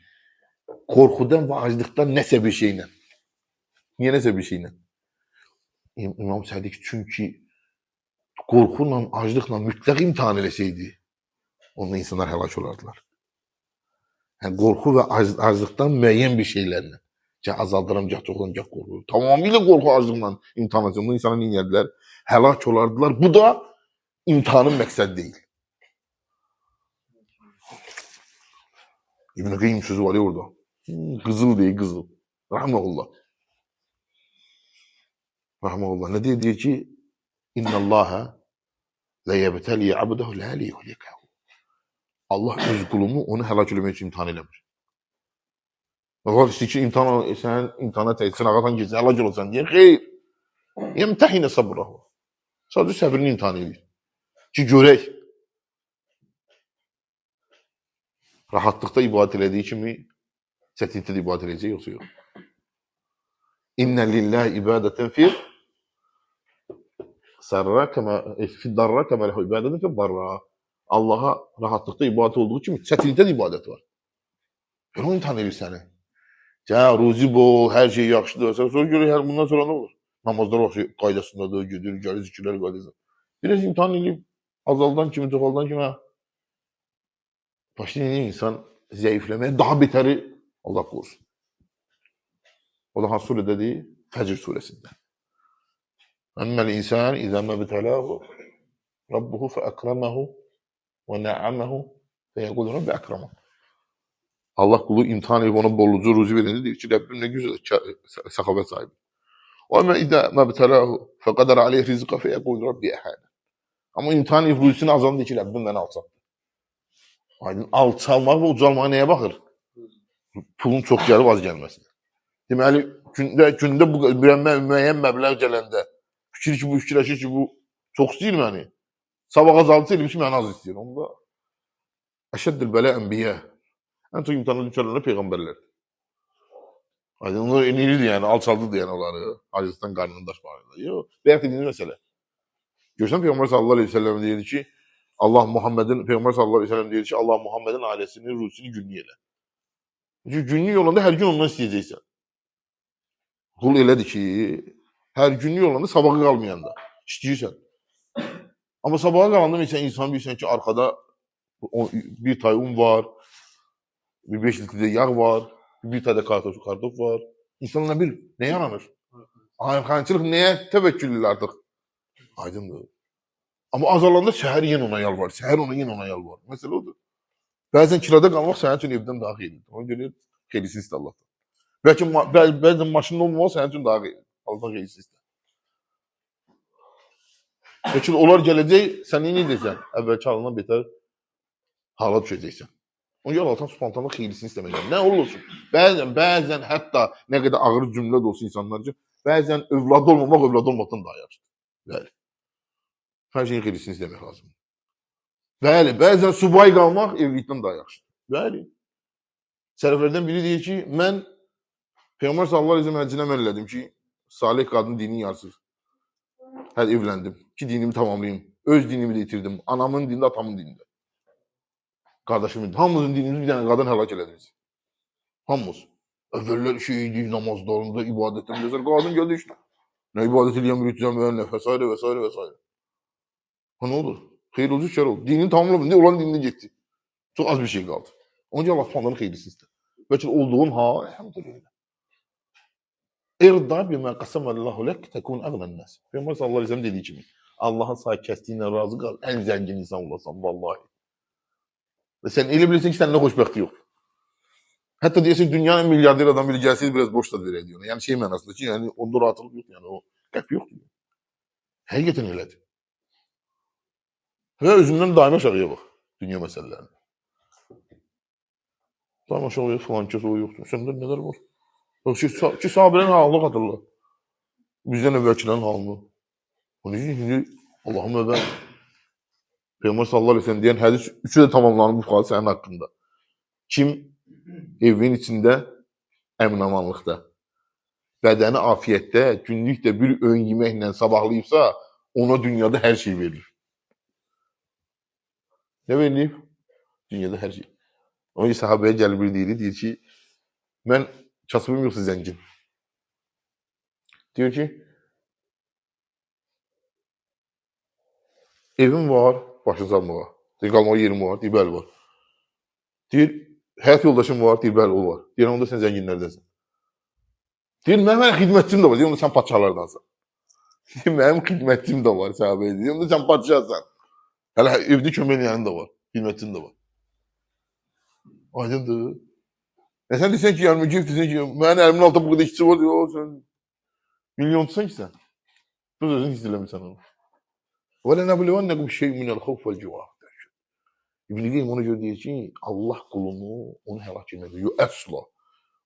korkudan ve acılıktan nəsə bir şeyle. Niye nəsə bir şeyle? İmam Sədik çünkü korkuyla, acılıkla mütləq imtihan eləsəydi, onunla insanlar həlak olardılar. Yəni, qorxu və acılıqdan müəyyən bir şeylərlə. Gah azaldıram, gah çoxdan, gah qorxu. Tamamilə qorxu, acılıqla imtihan edəcəm. Bunu insana niyə edilər? Həlak olardılar. Bu da imtihanın məqsədi deyil. İbn-i Qeym sözü var ya orada. Qızıl deyil, qızıl. Rahmanullah. Rahmanullah. Ne diyor? Diyor ki İnnallâhe le yebteli abdehu la liyuhlikahu. Allah öz qulumu onu həlak eləmək üçün imtihan eləmir. Var işte ki sen imtihana təksin, ağatan geçsin, həlak olursan diye. Xeyr. Yemtehine sabrahu. Sadece səbrini imtihan edir. Ki görək. Rahatlıqda ibadət elədiyi kimi çətinlikdə də ibadət edəcək, yoxsa yox. İnne lillahi ibadeten fi sarra kema fi darra kema lehu ibadeten fi darra. Allah'a rahatlıqda ibadət olduğu kimi çətinlikdə də ibadət var. Onu imtihan edir səni. Ya ruzi bol, hər şey yaxşıdır. Sonra görək hər bundan sonra nə olur? Namazlar qaydasındadır, gedir, gəlir zikirlər qaydasında. Biraz imtihan edib azaldan kimi, çoxaldan kimi başlayın insan zəifləməyə, daha betəri Allah qorusun. O da hansı surədədir? Fəcr surəsində. Əmməl insan izə məbtələhu Rabbuhu fəəkrəməhu və nə'aməhu fəyəqul Rabbi əkrəməhu. Allah qulu imtihan edib ona bollucu ruzi verəndə deyir ki, Rəbbim nə gözəl səxavət sahibi. Və əmə idə məbtələhu fəqədər aleyh rizqə fəyəqul Rabbi əhədə. Amma imtihan edib ruzisini azaldı deyir ki, Rəbbim mənə alçaldı. Aydın, alçalmaq və ucalmağa nəyə baxır? Pulun çox gəlib az gəlməsinə. Deməli, gündə bu müəyyən məbləğ gələndə fikirləşir ki, bu çox istəyir məni. Sabah azaldısa eləyim ki, məni az istəyir. Onda əşəddül bələ ənbiyyə. Ən çox imtihana düşərlər peyğəmbərlər. Aydın, onlar enilirdi yəni, alçaldırdı yəni onları. Acısından qarnının daş bağırdı. Yox, bəyət edilmiş məsələ. Görsən Peyğəmbər sallallahu aleyhi ve sellem deyirdi ki, Peyğəmbər sallallahu aleyhi ve sellem deyir ki, Allah Muhammedin ailəsinin ruhsini günlük elə. Çünki günlük olanda hər gün ondan istəyəcəksən. Qul elədir ki, hər günlük olanda sabaha qalmayanda istəyirsən. Amma sabaha qalanda mesela insan bilirsən ki, arkada bir tay un var, bir 5 litre yağ var, bir tay da kartof var. İnsanla bir nə yaranır? Ayxançılıq nəyə təvəkküllü artıq? Aydındır. Amma azalanda səhər yenə ona yalvar, səhər ona yenə ona yalvar. Məsələ odur. Bəzən kirada qalmaq sənin üçün evdən daha xeyirlidir. Ona görə xeyirlisi istə Allahdan. Bəlkə bəzən maşının olmamaq sənin üçün daha xeyirlidir. Allahdan xeyirlisi istə. Bəlkə onlar gələcək, sən nə edəcəksən? Əvvəlki halından betər hala düşəcəksən. Ona görə Allahdan spontanlıq xeyirlisini istəməyəcəm. Nə olursun? Bəzən hətta nə qədər ağır cümlə də olsun insanlar üçün, bəzən övlad olmamaq övlad olmaqdan daha yaxşıdır. Bəli. Hər şeyin xeyirlisini istəmək lazımdır. Bəli, bəzən subay qalmaq evlilikdən daha yaxşıdır. Bəli. Sələflərdən biri deyir ki, mən Peyğəmbər sallallahu əleyhi və səlləm həccinə mən elədim ki, salih qadın dinin yarısıdır. Hər evləndim ki, dinimi tamamlayım. Öz dinimi də itirdim. Anamın dinində, atamın dinində. Qardaşımın dinində. Hamımızın dinimizi bir dənə qadın həlak elədi bizi. Hamımız. Əvvəllər şeydik, namazlarında, ibadətlərində. Qadın gəldi işte. Nə ibadət eləyəm, rütüzəm, nə fəsairə, vəsairə, vəsairə. Ha, nə olur? Xeyr oldu, şər oldu. Dinini tamamlamadın. Ne olan dinine getdi. Çox az bir şey qaldı. Onun üçün Allah Subhanahu xeyirlisi istər. Bəlkə olduğun hal, elhamdülillah. İrda bimə qasamallahu lek tekun əğnən nəs. Peyğəmbər sallallahu əleyhi və səlləm dediyi kimi, Allahın sağ kəsdiyinə razı qal, ən zəngin insan olasan vallahi. Və sən elə bilirsən ki, sənin xoşbəxti yoxdur. Hətta deyirsən dünyanın milyarder adam biri gəlsəydi biraz boş da verəydi ona. Yəni şey mənasında ki, yəni onda rahatlıq yoxdur, yəni o qəlb yoxdur. Həqiqətən elədir. Və özündən daima aşağıya bax, dünya məsələlərində. Daima aşağıya falan kəs o yoxdur. Səndə nələr var? Ki, sahabilərin halını xatırla. Bizdən əvvəlkilərin halını. Onun üçün, şimdi Allah'ım əvvəl Peyğəmbər sallallahu aleyhi ve sellem deyən hədis üçü də tamamlanıb bu xalı sənin haqqında. Kim evin içində əmin-amanlıqda, bədəni afiyətdə, günlük də bir öğün yeməklə sabahlayıbsa, ona dünyada hər şey verilir. Nə verilir? Dünyada hər şey. O yüzden sahabeye gəlib bir deyir ki, mən kasıbım yoxsa zəngin. Diyor ki, evim var, başa salmağa. Deyir, qalmağa yerim var, deyir, bəli var. Deyir, həyat yoldaşım var, deyir, bəli o var. Deyir, onda sən zənginlərdəsən. Deyir, mənim xidmətçim də var, deyir, onda sən padşahlardansan. Deyir, mənim xidmətçim də var, sahabeye deyir, onda sən padşahsan. Hələ evdə kömək eləyənin də var, xidmətçin də var. Aydındır. Sen desen ki yani mücif desen ki ben elimin altında bu kadar işçi var diyor sen milyontusan ki sen. Bu sözün hissedememişsin onu. Ve ne bilevennekum şey'un minel havf vel cu'a. İbn-i Qeym ona göre diyor ki Allah kulunu onu helak etmez. Yok asla.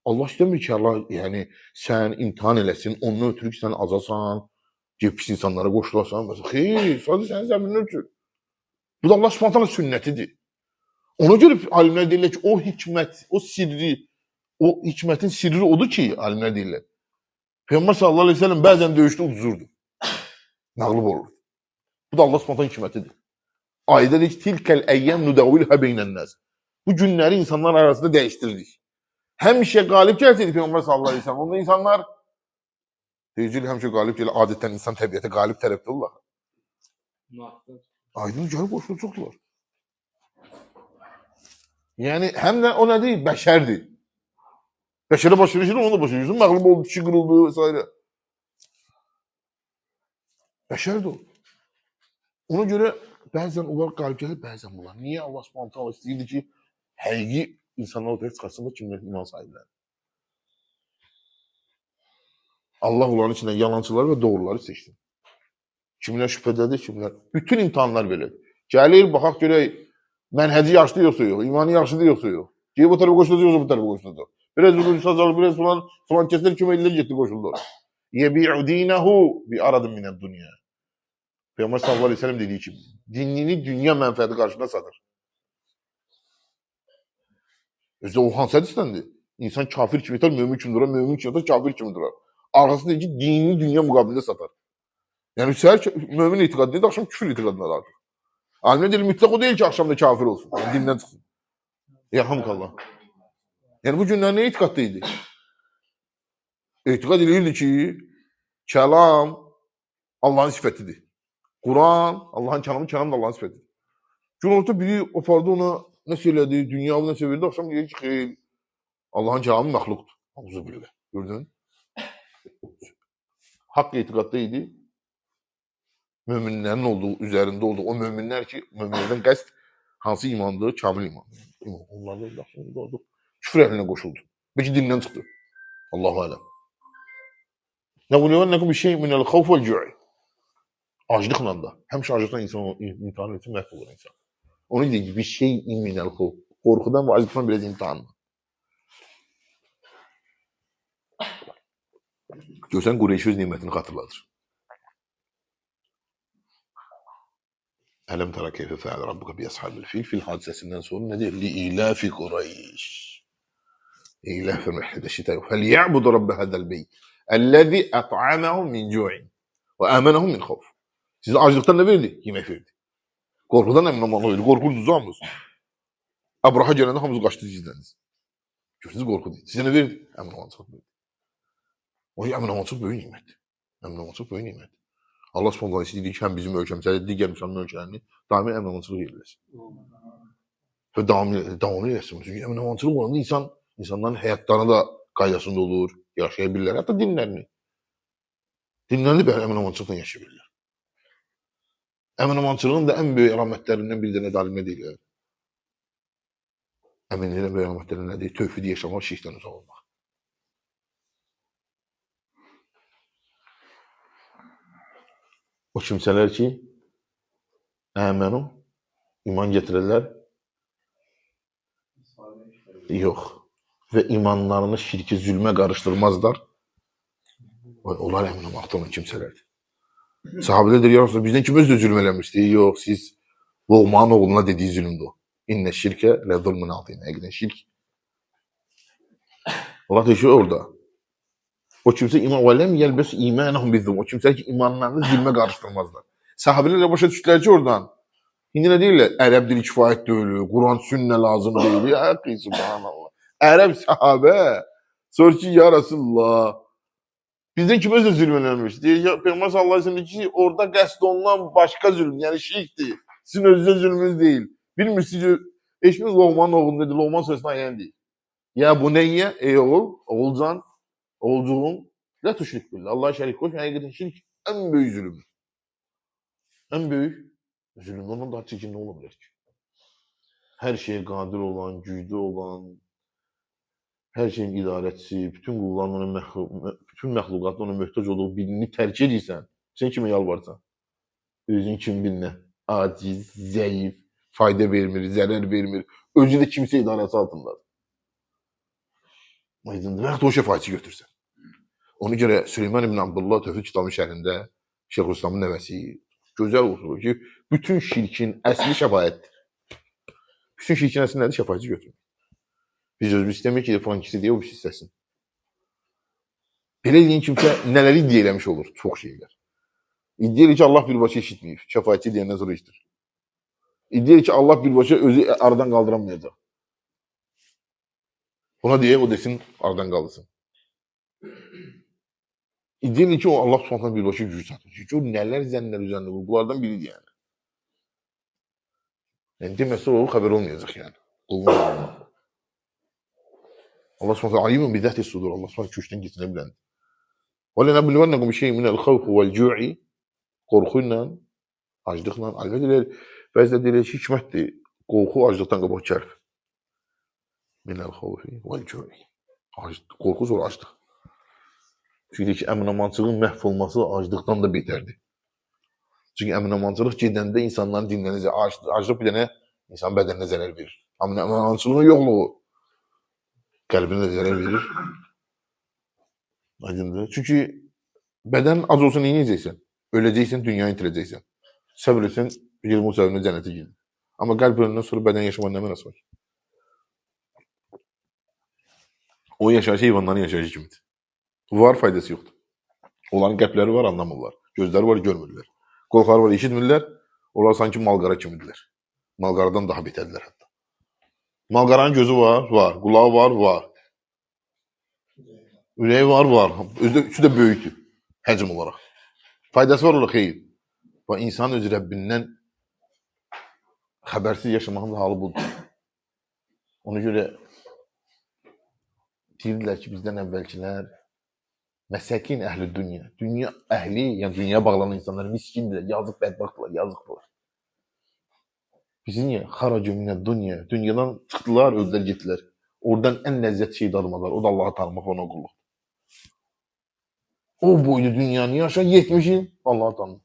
Allah istemiyor ki Allah yani sen imtihan eləsin, ondan ötürü ki sen azasan, pis insanlara qoşulasan. Xeyr, sadece senin zəminin ötür. Bu da Allah Subhanahu sünnetidir. Ona göre alimler deyirlər ki o hikmet, o sirri, o hikmetin sirri odur ki alimler deyirlər. Peygamber sallallahu aleyhi ve sellem bazen dövüşte uzurdu. Mağlup olur. Bu da Allah Subhanahu hikmetidir. Ayda deyir ki tilkel eyyem nudavilha beynennaz. Bu günleri insanlar arasında değiştirdik. Həmişə qalib gəlsəydi Peygamber sallallahu aleyhi ve sellem. Onda insanlar deyicilik həmişə qalib gəlir. Adətən insan təbiəti qalib tərəfdirlər. Aydın gəlib qoşulacaqlar. Yani hem de o ne değil, beşerdi. Beşere başarışını onu da başarıyorsun. Mağlup oldu, kişi kırıldı vesaire. Beşerdi o. Ona göre bazen olarak galip gelir, bazen bunlar. Niye Allah subhanahu istəyirdi ki, həqiqi insanlar ortaya çıxarsın da kimlər iman sahibləri. Allah onların içinden yalancıları ve doğruları seçsin. Kimlər şüphədədir, kimlər. Bütün imtihanlar belədir. Gəlir, baxaq görək, mənhəci yaşlı yoxsa yox, imanı yaxşıdır yoxsa yox. Ki bu tarafa qoşulacaq yoxsa bu tarafa qoşulacaq. Biraz Rusuz azalır, biraz falan kesler köməklər getdi qoşuldu. Yebi'u dinahu bi aradın mined dunya. Peygamber sallallahu aleyhi ve sellem dediği gibi dinini dünya mənfəəti karşısında satır. Özde o hansı hadistendir? İnsan kafir kimi tutar, mümin kimi durar, mümin kimi tutar, kafir kimi durar. Arkasında deyir ki dinini dünya mukabilinde satar. Yani səhər mümin etiqadı deyil, akşam küfür etiqadına dair. Alimler deyir mütlak o değil ki akşamda kafir olsun. Yani dinden çıksın. Yarhamdülillah. Yani bu günler ne itikaddaydı? İtikad edilirdi ki kelam Allah'ın sifetidir. Kur'an Allah'ın kelamı, kelam da Allah'ın sifetidir. Gün orta biri opardı ona ne söyledi, dünyayı ne söyledi, akşam diyor ki xeyr, Allah'ın kelamı məxluqdur. Auzubillah. Gördün? Hak itikaddaydı. Müminlerin olduğu, üzerinde olduğu o müminler ki, müminlerden qəsd hansı imandır? Kamil iman. Onlarla oldu. Küfür ehline koşuldu. Belki dindən çıxdı. Allahu alem. Nəquliyənəkum bir şey minəl xavf vəl cu'i. Aclıqla da. Həmişə aclıqla insan imtihan etsin, məhv olur insan. Onun deyir ki, bir şey minəl xavf. Qorxudan və aclıqdan biraz imtihanla. Görsən Qureyş öz nimətini xatırladır. Ələm tərə keyfə fəəl Rabbuka bi əshabil fil hadisəsindən sonra nə deyir? Li ilafi Qureyş. İlah firməhədə şitə. Fəliyəbudu Rabbi hədəl beyt. Əlləzi ət'aməhum min cu'in və əmənəhum min xavf. Sizə aclıqdan nə verdi? Yemək verdi. Qorxudan əmin olmalı verdi. Qorxurdunuz hamınız. Əbraha gələndə hamınız qaçdı sizləniz. Gördünüz qorxu deyil. Sizə nə verdi? Əmin olmaçılıq verdi. O əmin olmaçılıq böyük nimətdir. Əmin olmaçılıq böyük nimətdir. Allah subhanahu istəyir ki, həm bizim ölkəmizdə, digər müsəlman ölkələrini daimi əmin-amançılıq ediləsin. Və davamlı eləsin. Çünki əmin-amançılıq olanda insanların həyatlarına da qaydasında olur, yaşaya bilirlər. Hətta dinlərini. Dinlərini belə əmin-amançılıqla yaşayabilirlər. Əmin-amançılığın da ən böyük əlamətlərindən bir dənə dalimə deyirlər. Əminliyin ən böyük əlamətlərindən nədir? Tövhidi yaşamaq, şirkdən uzaq olmaq. O kimsələr ki, əmənu, iman gətirərlər, yox, və imanlarını şirki, zülmə qarışdırmazlar, onlar əmin olmaqda olan kimsələrdir. Sahabələr deyir, ya Rasulullah, bizdən kim özü zülm eləmişdir? Yox, siz Loğmanın oğluna dediyi zülmdür o. İnnə şirkə lə zulmün altına. Həqiqdən şirk. Allah deyir ki, orada. O kimsə iman və ləm yəlbəs imanəhum bizzulm. O kimsə ki imanlarını zülmə qarışdırmazlar. Sahabelər də başa düşdülər ki oradan. İndi nə deyirlər? Ərəb dili kifayət deyil, Quran sünnə lazım deyil. Ya əxi subhanallah. Ərəb sahabə sorur ki ya Rasulullah bizdən kim özü zülm eləmiş? Deyir ya Peyğəmbər sallallahu əleyhi və səlləm ki orada qəsd olunan başqa zülm, yəni şirkdir. Sizin özünüzə zülmünüz deyil. Bilmirsiniz ki eşiniz Loğmanın oğlunu dedi. Loğman sözünə ayən deyil. Ya bu neyyə? Ey oğul, oğulcan, oğulcuğum, la tuşrik billah. Allah'a şərik qoşma. Həqiqətən şirk ən böyük zülmdür. Ən böyük zülmdən ondan daha çirkin nə ola bilər ki? Hər şeyə qadir olan, güclü olan, hər şeyin idarəçisi, bütün qulların ona bütün məxluqatın ona möhtac olduğu birini tərk edirsən, sən kimə yalvarsan? Özün kim bilinə, aciz, zəif, fayda vermir, zərər vermir, özü də kimsə idarəsi altındadır. Aydındır, və yaxud o şəfaatçı götürsən. Ona görə Süleyman ibn Abdullah Tövhid kitabının şərhində Şeyxülislamın nəvəsi gözəl oturur ki, bütün şirkin əsli şəfaətdir. Bütün şirkin əsli nədir? Şəfaatçı götürür. Biz özümüz istəmirik ki, frankisi deyə o bir istəsin. Belə deyən kimsə nələri iddia eləmiş olur? Çox şeylər. İddia edir ki, Allah birbaşa eşitməyib. Şəfaatçı deyəndən sonra eşitir. İddia edir ki, Allah birbaşa özü aradan qaldıramayacaq. Buna deyək, o desin, aradan qaldırsın. İddia edir ki, o Allah subhanətlə birbaşa gücü çatır. Çünki o nələr zənnlər üzərində qurur. Bunlardan biridir yəni. Yəni deməsə o xəbər olmayacaq yəni. Qulun Allah subhanətlə alimun bi zəti sudur. Allah subhanətlə köşdən keçinə biləndir. Və lənəblüvənəkum şeyin minəl xavfu vəl-cu'i qorxu ilə, aclıqla, əlbət deyilər, bəzilər deyilər ki, hikmətdir, qorxu aclıqdan qabaq kərb. Minəl xavfi vəl-cu'i. Qorxu sonra aclıq. Çünki ki, əminamançılığın məhv olması aclıqdan da betərdir. Çünki əminamançılıq gedəndə insanların dinlənəcək. Aclıq bir dənə insan bədəninə zərər verir. Əminamançılığın yoxluğu qəlbinə də zərər verir. Aydındır. Çünki bədən ac olsa nə edəcəksən? Öləcəksən, dünyaya itirəcəksən. Səbr etsən, 20 səbəbinə cənnətə girir. Amma qəlb öləndən sonra bədən yaşamaq nə mənası var? O yaşayışı heyvanların yaşayışı kimidir. Var, faydası yoxdur. Onların qəlbləri var, anlamırlar. Gözləri var, görmürlər. Qorxları var, eşitmirlər. Onlar sanki malqara kimidirlər. Malqaradan daha betərdirlər hətta. Malqaranın gözü var, var. Qulağı var, var. Ürəyi var, var. Üçü də böyükdür, həcm olaraq. Faydası var olaraq xeyir. Və insan öz Rəbbindən xəbərsiz yaşamağın da halı budur. Ona görə deyirlər ki, bizdən əvvəlkilər məsəkin əhli dünya. Dünya əhli, yəni dünya bağlanan insanlar miskindirlər, yazıq bədbəxtdirlər, yazıqdırlar. Biz niyə? Xaracu minə dünya. Dünyadan çıxdılar, özlər getdilər. Oradan ən ləzzət şey dadmalar. O da Allah'ı tanımaq və ona qulluq. O boyda dünyanı yaşa, 70 il Allah'ı tanımaq.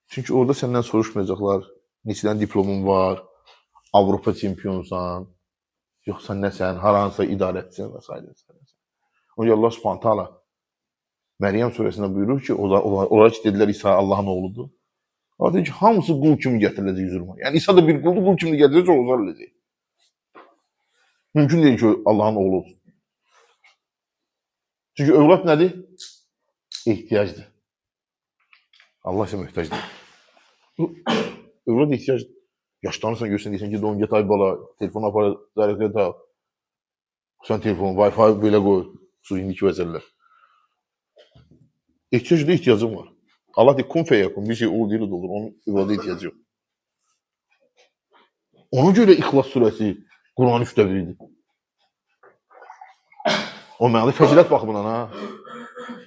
Çünki orada səndən soruşmayacaqlar. Neçədən diplomun var, Avropa çempionsan, yoxsa nəsən, haransa idarətçisən və s. Ona Allah Subhanahu taala Məryəm surəsində buyurur ki, onlar ki dedilər İsa Allahın oğludur. O deyir ki, hamısı qul kimi gətiriləcək hüzuruma. Yəni İsa da bir quldur, qul kimi gətiriləcək, o uzar edəcək. Mümkün deyil ki, Allahın oğlu olsun. Çünki övlad nədir? Ehtiyacdır. Allah isə möhtacdır. Övlad ehtiyacdır. Yaşlanırsan, görsən, deyirsən ki, don get ay bala, telefonu apar, zərəklə taq. Sən telefonu, Wi-Fi belə qoy. Su indiki vəzərlər. Ehtiyacda ehtiyacım var. Allah deyir, kun feyəkun, bir şey olur, deyir, olur. Onun övlada ehtiyacı yox. Ona görə İxlas surəsi Quran 3-də biridir. O mənada fəzilət baxımından, ha.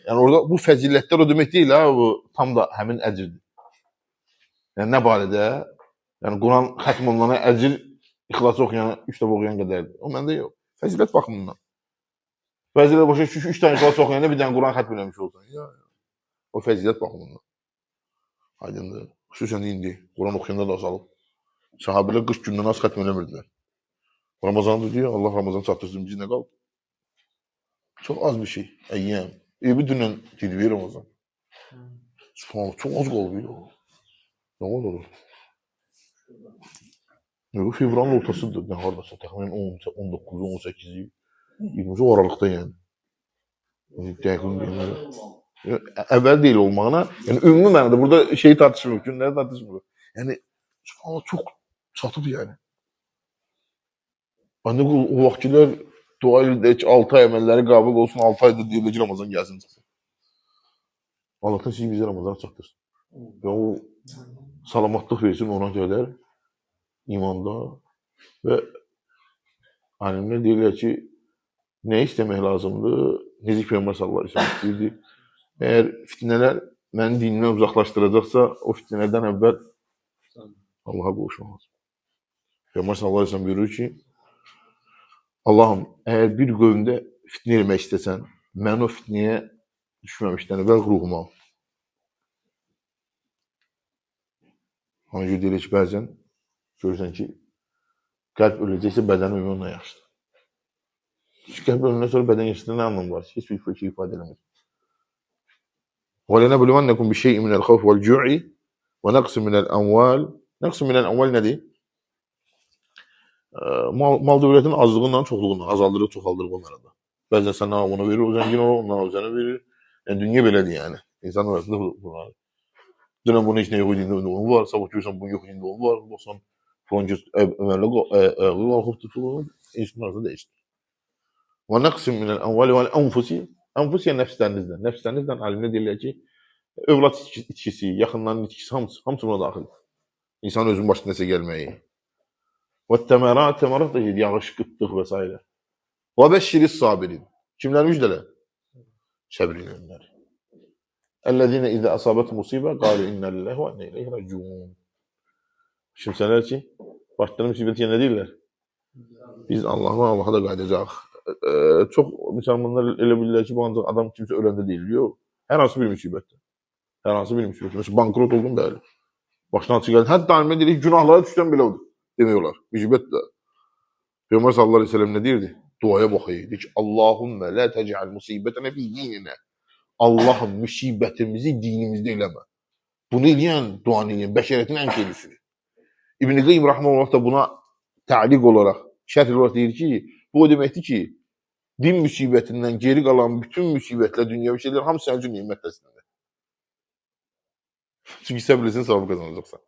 Yəni orada bu fəzilətlər o demək deyil, ha, bu tam da həmin əcrdir. Yəni nə barədə? Yəni Quran xətm olunana əcr İxlası oxuyana, 3 dəfə oxuyan qədərdir. O məndə yox. Fəzilət baxımından. Bəziləri başa düşür ki, 3 dənə İxlas oxuyanda bir dənə Quran xətm eləmiş olsan. O fəzilət baxımından. Aydındır. Xüsusən indi Quran oxuyanda da azalıb. Sahabələr qış gündən az xətm eləmirdilər. Ramazandır deyə Allah Ramazan çatdırsın bizə nə qaldı? Çox az bir şey. Əyyəm. Bir dünən girdi Ramazan. Subhanallah, çox az qaldı. Nə olur? Fevralın ortasıdır. Nə hardasa, təxminən 19-u, 18-i. 20 o aralıqda yəni. Dəqiq bilmirəm. Əvvəl deyil olmağına, yəni ümumi mənada burada şeyi tartışmırıq, günləri tartışmırıq. Yəni subhanallah çox çatıb yəni. Ancaq o vaxtlar dua edirdik ki, 6 ay əməlləri qəbul olsun, 6 ayda deyirlər ki, Ramazan gəlsin çıxsın. Allahdan sizi bizə Ramazana çatdırsın. Və o salamatlıq versin ona qədər imanda və alimlər deyirlər ki, nə istəmək lazımdır? Necə Peyğəmbər sallallahu əleyhi və səlləm istəyirdi? Əgər fitnələr məni dinindən uzaqlaşdıracaqsa, o fitnələrdən əvvəl Allaha qovuşmaq lazım. Peyğəmbər sallallahu əleyhi və səlləm buyurur ki, Allahım, əgər bir qövmdə fitnə etmək istəsən, mən o fitnəyə düşməmişdən əvvəl ruhumu al. Ona görə deyilir ki, bəzən görürsən ki, qəlb öləcəksə bədəni ölmək ondan yaxşıdır. Çünki qəlb öləndən sonra bədən yaşında nə anlamı var? Heç bir şey ifadə eləmir. وَلَنَبْلُوَنَّكُمْ بِشَيْءٍ مِنَ الْخَوْفِ وَالْجُوعِ وَنَقْصٍ مِنَ الْأَمْوَالِ نَقْصٍ مِنَ الْأَمْوَالِ nədir? Mal dövlətin azlığından, çoxluğundan azaldırır, çoxaldırır o mənada. Bəzən sən ona verir, o zəngin olur, ondan o zənə verir. Yəni dünya belədir yəni. İnsan arasında bunlar. Dünən bunu heç nə yox idində onu var, sabah görürsən bunu yox idində onu var. Baxsan falan ki, əməllə qalxıb tutulur, insan arasında dəyişdir. وَنَقْصٍ مِنَ الْأَمْوَالِ وَالْأَنْفُسِ Anfus yəni nəfslərinizdən. Nəfslərinizdən alimlər deyirlər ki, övlad itkisi, yaxınların itkisi hamısı buna daxildir. İnsanın özünün başına nəsə gəlməyi. Və təmərat da ki, yağış, qıtlıq və s. Və bəşşiris sabirin. Kimlər müjdələr? Səbr edənlər. Əllezine izə əsabət musibə qalu innə lillahi və innə ileyhi raciun. Kimsələr ki, başlarına müsibət yenə deyirlər. Biz Allah'a da qayıdacaq. Çox müsəlmanlar elə bilirlər ki, bu ancaq adam kimsə öləndə deyil. Yox. Hər hansı bir müsibətdə. Hər hansı bir müsibətdə. Məsələn, bankrot oldun bəli. Başına açıq gəldi. Hətta alimlər deyir ki, günahlara düşsən belə odur. Demək olar. Müsibət də. Peyğəmbər sallallahu əleyhi və səlləm nə deyirdi? Duaya baxıydı. Deyir ki, Allahummə la tec'al musibətənə fi dinina. Allahım müsibətimizi dinimizdə eləmə. Bunu eləyən duanı eləyən bəşəriyyətin ən xeyirlisidir. İbn Qayyim rahimehullah da buna təliq olaraq, şərh olaraq deyir ki, bu o deməkdir ki, din müsibətindən geri qalan bütün müsibətlər, dünyəvi şeylər hamısı sənin üçün nimət dəstədir. Çünki səbr etsən savab qazanacaqsan.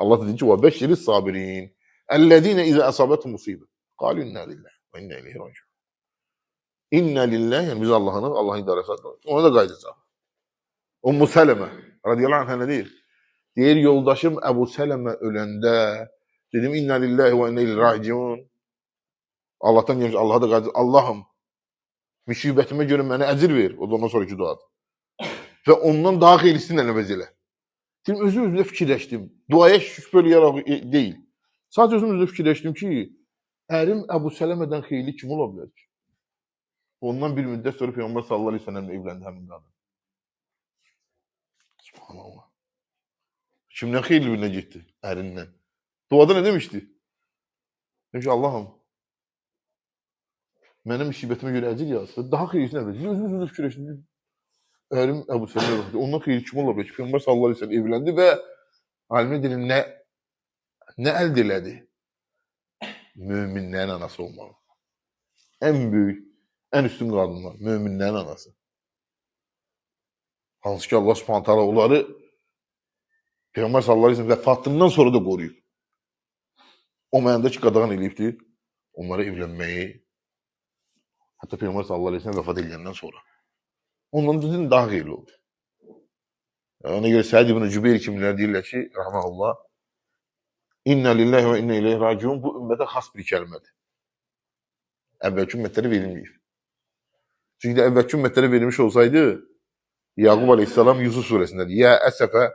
Allah da deyir ki, "Və bəşşiris sabirin, ellezine izə əsabət musibə, qalu inna lillahi və inna ileyhi raciun." İnna lillahi, yəni biz Allah'ın idarəsi adlanır. Ona da qayıdacaq. Ummu Sələmə radiyallahu anhə nə deyir? Deyir, yoldaşım Əbu Sələmə öləndə dedim, inna lillahi və inna ileyhi raciun. Allah'tan gəlmiş, Allah'a da qayıdacaq. Allah'ım, müsibətimə görə mənə əcir ver. O da ondan sonraki duadır. Və ondan daha xeyirlisini əvəz elə. Dedim, özüm-özümdə fikirləşdim. Duaya şükür eləyərək deyil. Sadəcə özüm-özümdə fikirləşdim ki, ərim Əbu Sələmədən xeyirli kim ola bilər ki? Ondan bir müddət sonra Peyğəmbər sallallahu əleyhi və səlləm evləndi həmin qadın. Subhanallah. Kimdən xeyirli birinə getdi? Ərindən. Duada nə demişdi? Demiş ki, Allah'ım, mənim müsibətimə görə əcir yazdı. Daha xeyirlisini əvvəl. Özüm-özümdə fikirləşdim. Ərim Əbu Sələmə baxdı. Ondan xeyirli kim ola bilər ki? Peyğəmbər sallallahu əleyhi və səlləm evləndi və alimə deyir, nə əldə elədi? Möminlərin anası olmalı. Ən böyük, ən üstün qadınlar, möminlərin anası. Hansı ki, Allah subhanət hala onları Peyğəmbər sallallahu əleyhi və səlləm vəfatından sonra da qoruyub. O mənada ki, qadağan eləyibdir onlara evlənməyi. Hətta Peyğəmbər sallallahu əleyhi və səlləm vəfat edəndən sonra. Ondan da daha xeyirli oldu. Ona görə Səid ibn Cübeyr kimlər deyirlər ki, rahmanallah, inna lillahi və inna ileyhi raciun bu ümmətə xas bir kəlmədir. Əvvəlki ümmətlərə verilməyib. Çünki də əvvəlki ümmətlərə verilmiş olsaydı, Yaqub aleyhissalam Yusuf surəsindədir. Ya əsəfə,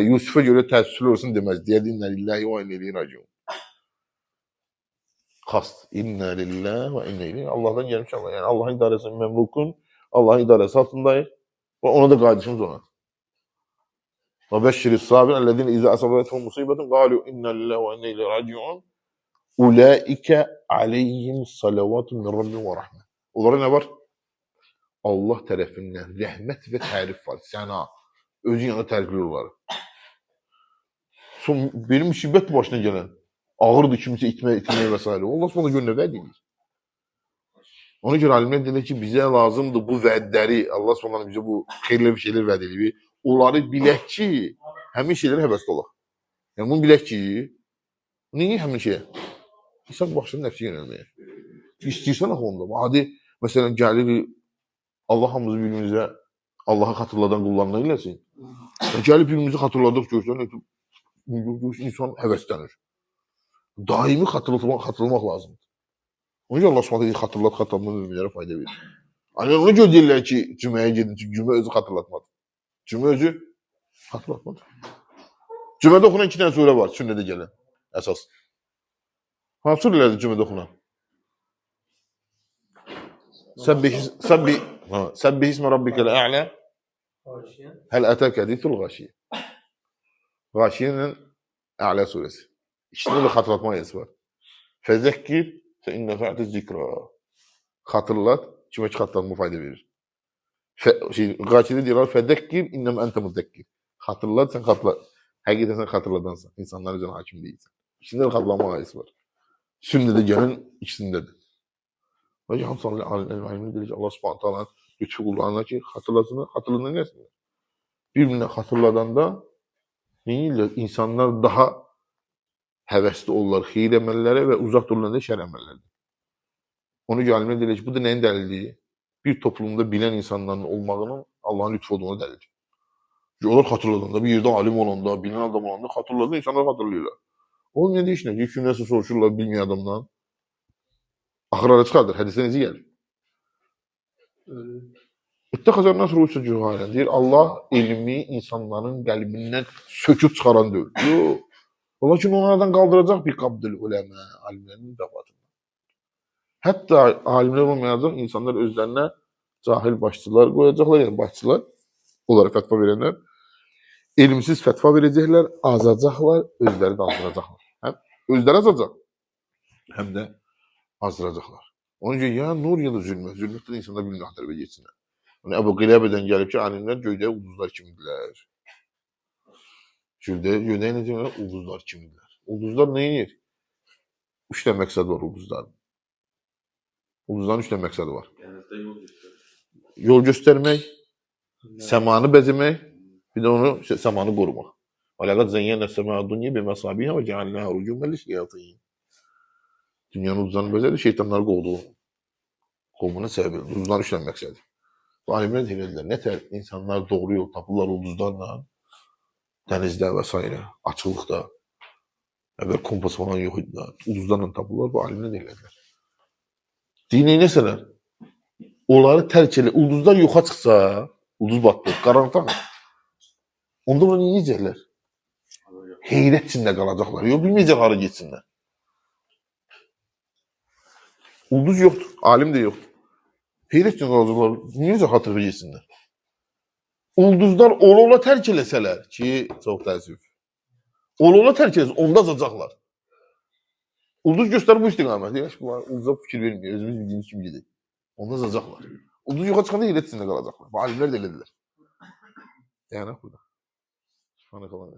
Yusuf'a görə təəssüflü olsun deməz. Deyərdi, inna lillahi və inna ileyhi raciun. Xast. İnna lillahi və inna ileyhi. Allah'dan gəlmiş Allah. Yəni Allah'ın idarəsinin məmlukun, Allah'ın idarəsi altındayıq. Və ona da qayıdışımız ona. Və bəşşiris sabir, əlləzine izə əsabətun musibətun, qalu inna lillahi və inna ileyhi raciun. Ulaikə aleyhim salavatun min rabbin və rəhmə. Onlara nə var? Allah tərəfindən rəhmət və tərif var. Səna. Özün yanında tərifli olar. Son benim müsibət başına gələn ağırdır kimsə itməyə və s. Allah sonra görə nə vəd edir? Ona görə alimlər deyirlər ki, bizə lazımdır bu vədləri, Allah Subhanahu bizə bu xeyirli bir şeylər vəd edir. Onları bilək ki, həmin şeylərə həvəsli olaq. Yəni bunu bilək ki, niyə həmin şeyə? İnsan başını nəfsi yönəlməyə. İstəyirsən axı onda. Adi, məsələn, gəlir Allah hamımızı birimizə Allahı xatırladan qullarına eləsin. Gəlib birimizi xatırladıq görsən, insan həvəslənir. Daimi xatırlamaq lazımdır. Ona görə Allah Subhanahu xatırlatmaq müminlərə fayda verir. Hani ona görə deyirlər ki, cüməyə gedin, çünki cümə özü xatırlatmadı. Cümə özü xatırlatmadı. Cümədə oxunan 2 dənə surə var, sünnədə gələn əsas. Hansı surələrdir cümədə oxunan? Səbbih ismə rabbikəl ə'lə həl ətəkə hadithul gâşiyə. Gâşiyənin Ə'lə surəsi. İkisində də xatırlatma ayəsi var. Fəzəkkir fə innə fə'tə zikra. Xatırlat, kimə ki xatırlatma fayda verir. Gâşiyədə deyirlər, fəzəkkir innəm əntə müzəkkir. Xatırlat, sən xatırlat. Həqiqətən sən xatırladansan. İnsanlar üzrə hakim deyilsən. İkisində də xatırlatma ayəsi var. Sünnədə gələn ikisindədir. Və ki, hamısı alimlər deyir ki, Allah Subhanahu ta'ala lütfü qullarına ki, xatırladığını nəsinlər. Bir-birinə xatırladanda insanlar daha həvəsli olurlar xeyir əməllərə və uzaq dururlar da şər əməllərdən. Ona görə alimlər deyir ki, bu da nəyin dəlildir? Bir toplumda bilən insanların olmağının Allahın lütfü olduğunu dəlildir. Onlar xatırladanda, bir yerdə alim olanda, bilən adam olanda xatırladanda insanlar xatırlayırlar. O nə deyişlər? İlk gün nəsə soruşurlar bilməyən adamdan. Axırlara çıxardır, hədisdə necə gəlir? İttəxəzər nəsr rüsə cühalən. Deyir, Allah elmi insanların qəlbindən söküb çıxaran deyil. Yox. Lakin onlardan qaldıracaq bir qabdil uləmə, alimlərin müdafatında. Hətta alimlər olmayacaq, insanlar özlərinə cahil başçılar qoyacaqlar, yəni başçılar, onlara fətva verənlər, elmsiz fətva verəcəklər, azacaqlar, özləri də azdıracaqlar. Həm özləri azacaq, həm də azdıracaqlar. Onun üçün ya nur ya da zülmət. Zülmətdə də insanlar bilmə tərəfə geçsinlər. Yəni Əbu Qiləbədən gəlib ki, alimlər göydə ulduzlar kimidirlər. Göydə necə ulduzlar kimidirlər. Ulduzlar nə edir? 3 dənə məqsədi var ulduzların. Ulduzların 3 dənə məqsədi var. Yol göstərmək, səmanı bəzəmək, bir də onu səmanı qorumaq. وَلَقَدْ زَيَّنَّا السَّمَاءَ الدُّنْيَا بِمَصَابِيحَ وَجَعَلْنَاهَا رُجُومًا لِلشَّيَاطِينِ. Dünyanın ulduzlarını bəzədi, şeytanları qovdu. Qovmuna səbəb oldu. Ulduzların 3 dənə məqsədi. Bu alimlər deyirlər, nətər insanlar doğru yol tapırlar ulduzlarla, dənizdə və s. açıqlıqda, əvvəl kompas falan yox idi, ulduzlarla tapırlar, bu alimlər deyirlər. Dinə nəsələr? Onları tərk elə, ulduzlar yoxa çıxsa, ulduz batdı, qaranlıqda mı? Onda bunu yiyəcəklər. Heyrət içində qalacaqlar, yox bilməyəcək hara geçsinlər. Ulduz yoxdur, alim də yoxdur. Heyrət üçün qalacaqlar, necə xatırı geçsinlər? Ulduzlar ola tərk eləsələr ki, çox təəssüf. Ola tərk eləsələr, onda azacaqlar. Ulduz göstərir bu istiqaməti. Ulduza fikir vermiyor, özümüz bildiğimiz kimi gedək. Onda azacaqlar. Ulduz yoxa çıxanda heyrət içində qalacaqlar. Bu alimlər də elədilər. Yəni burada. Subhanallah.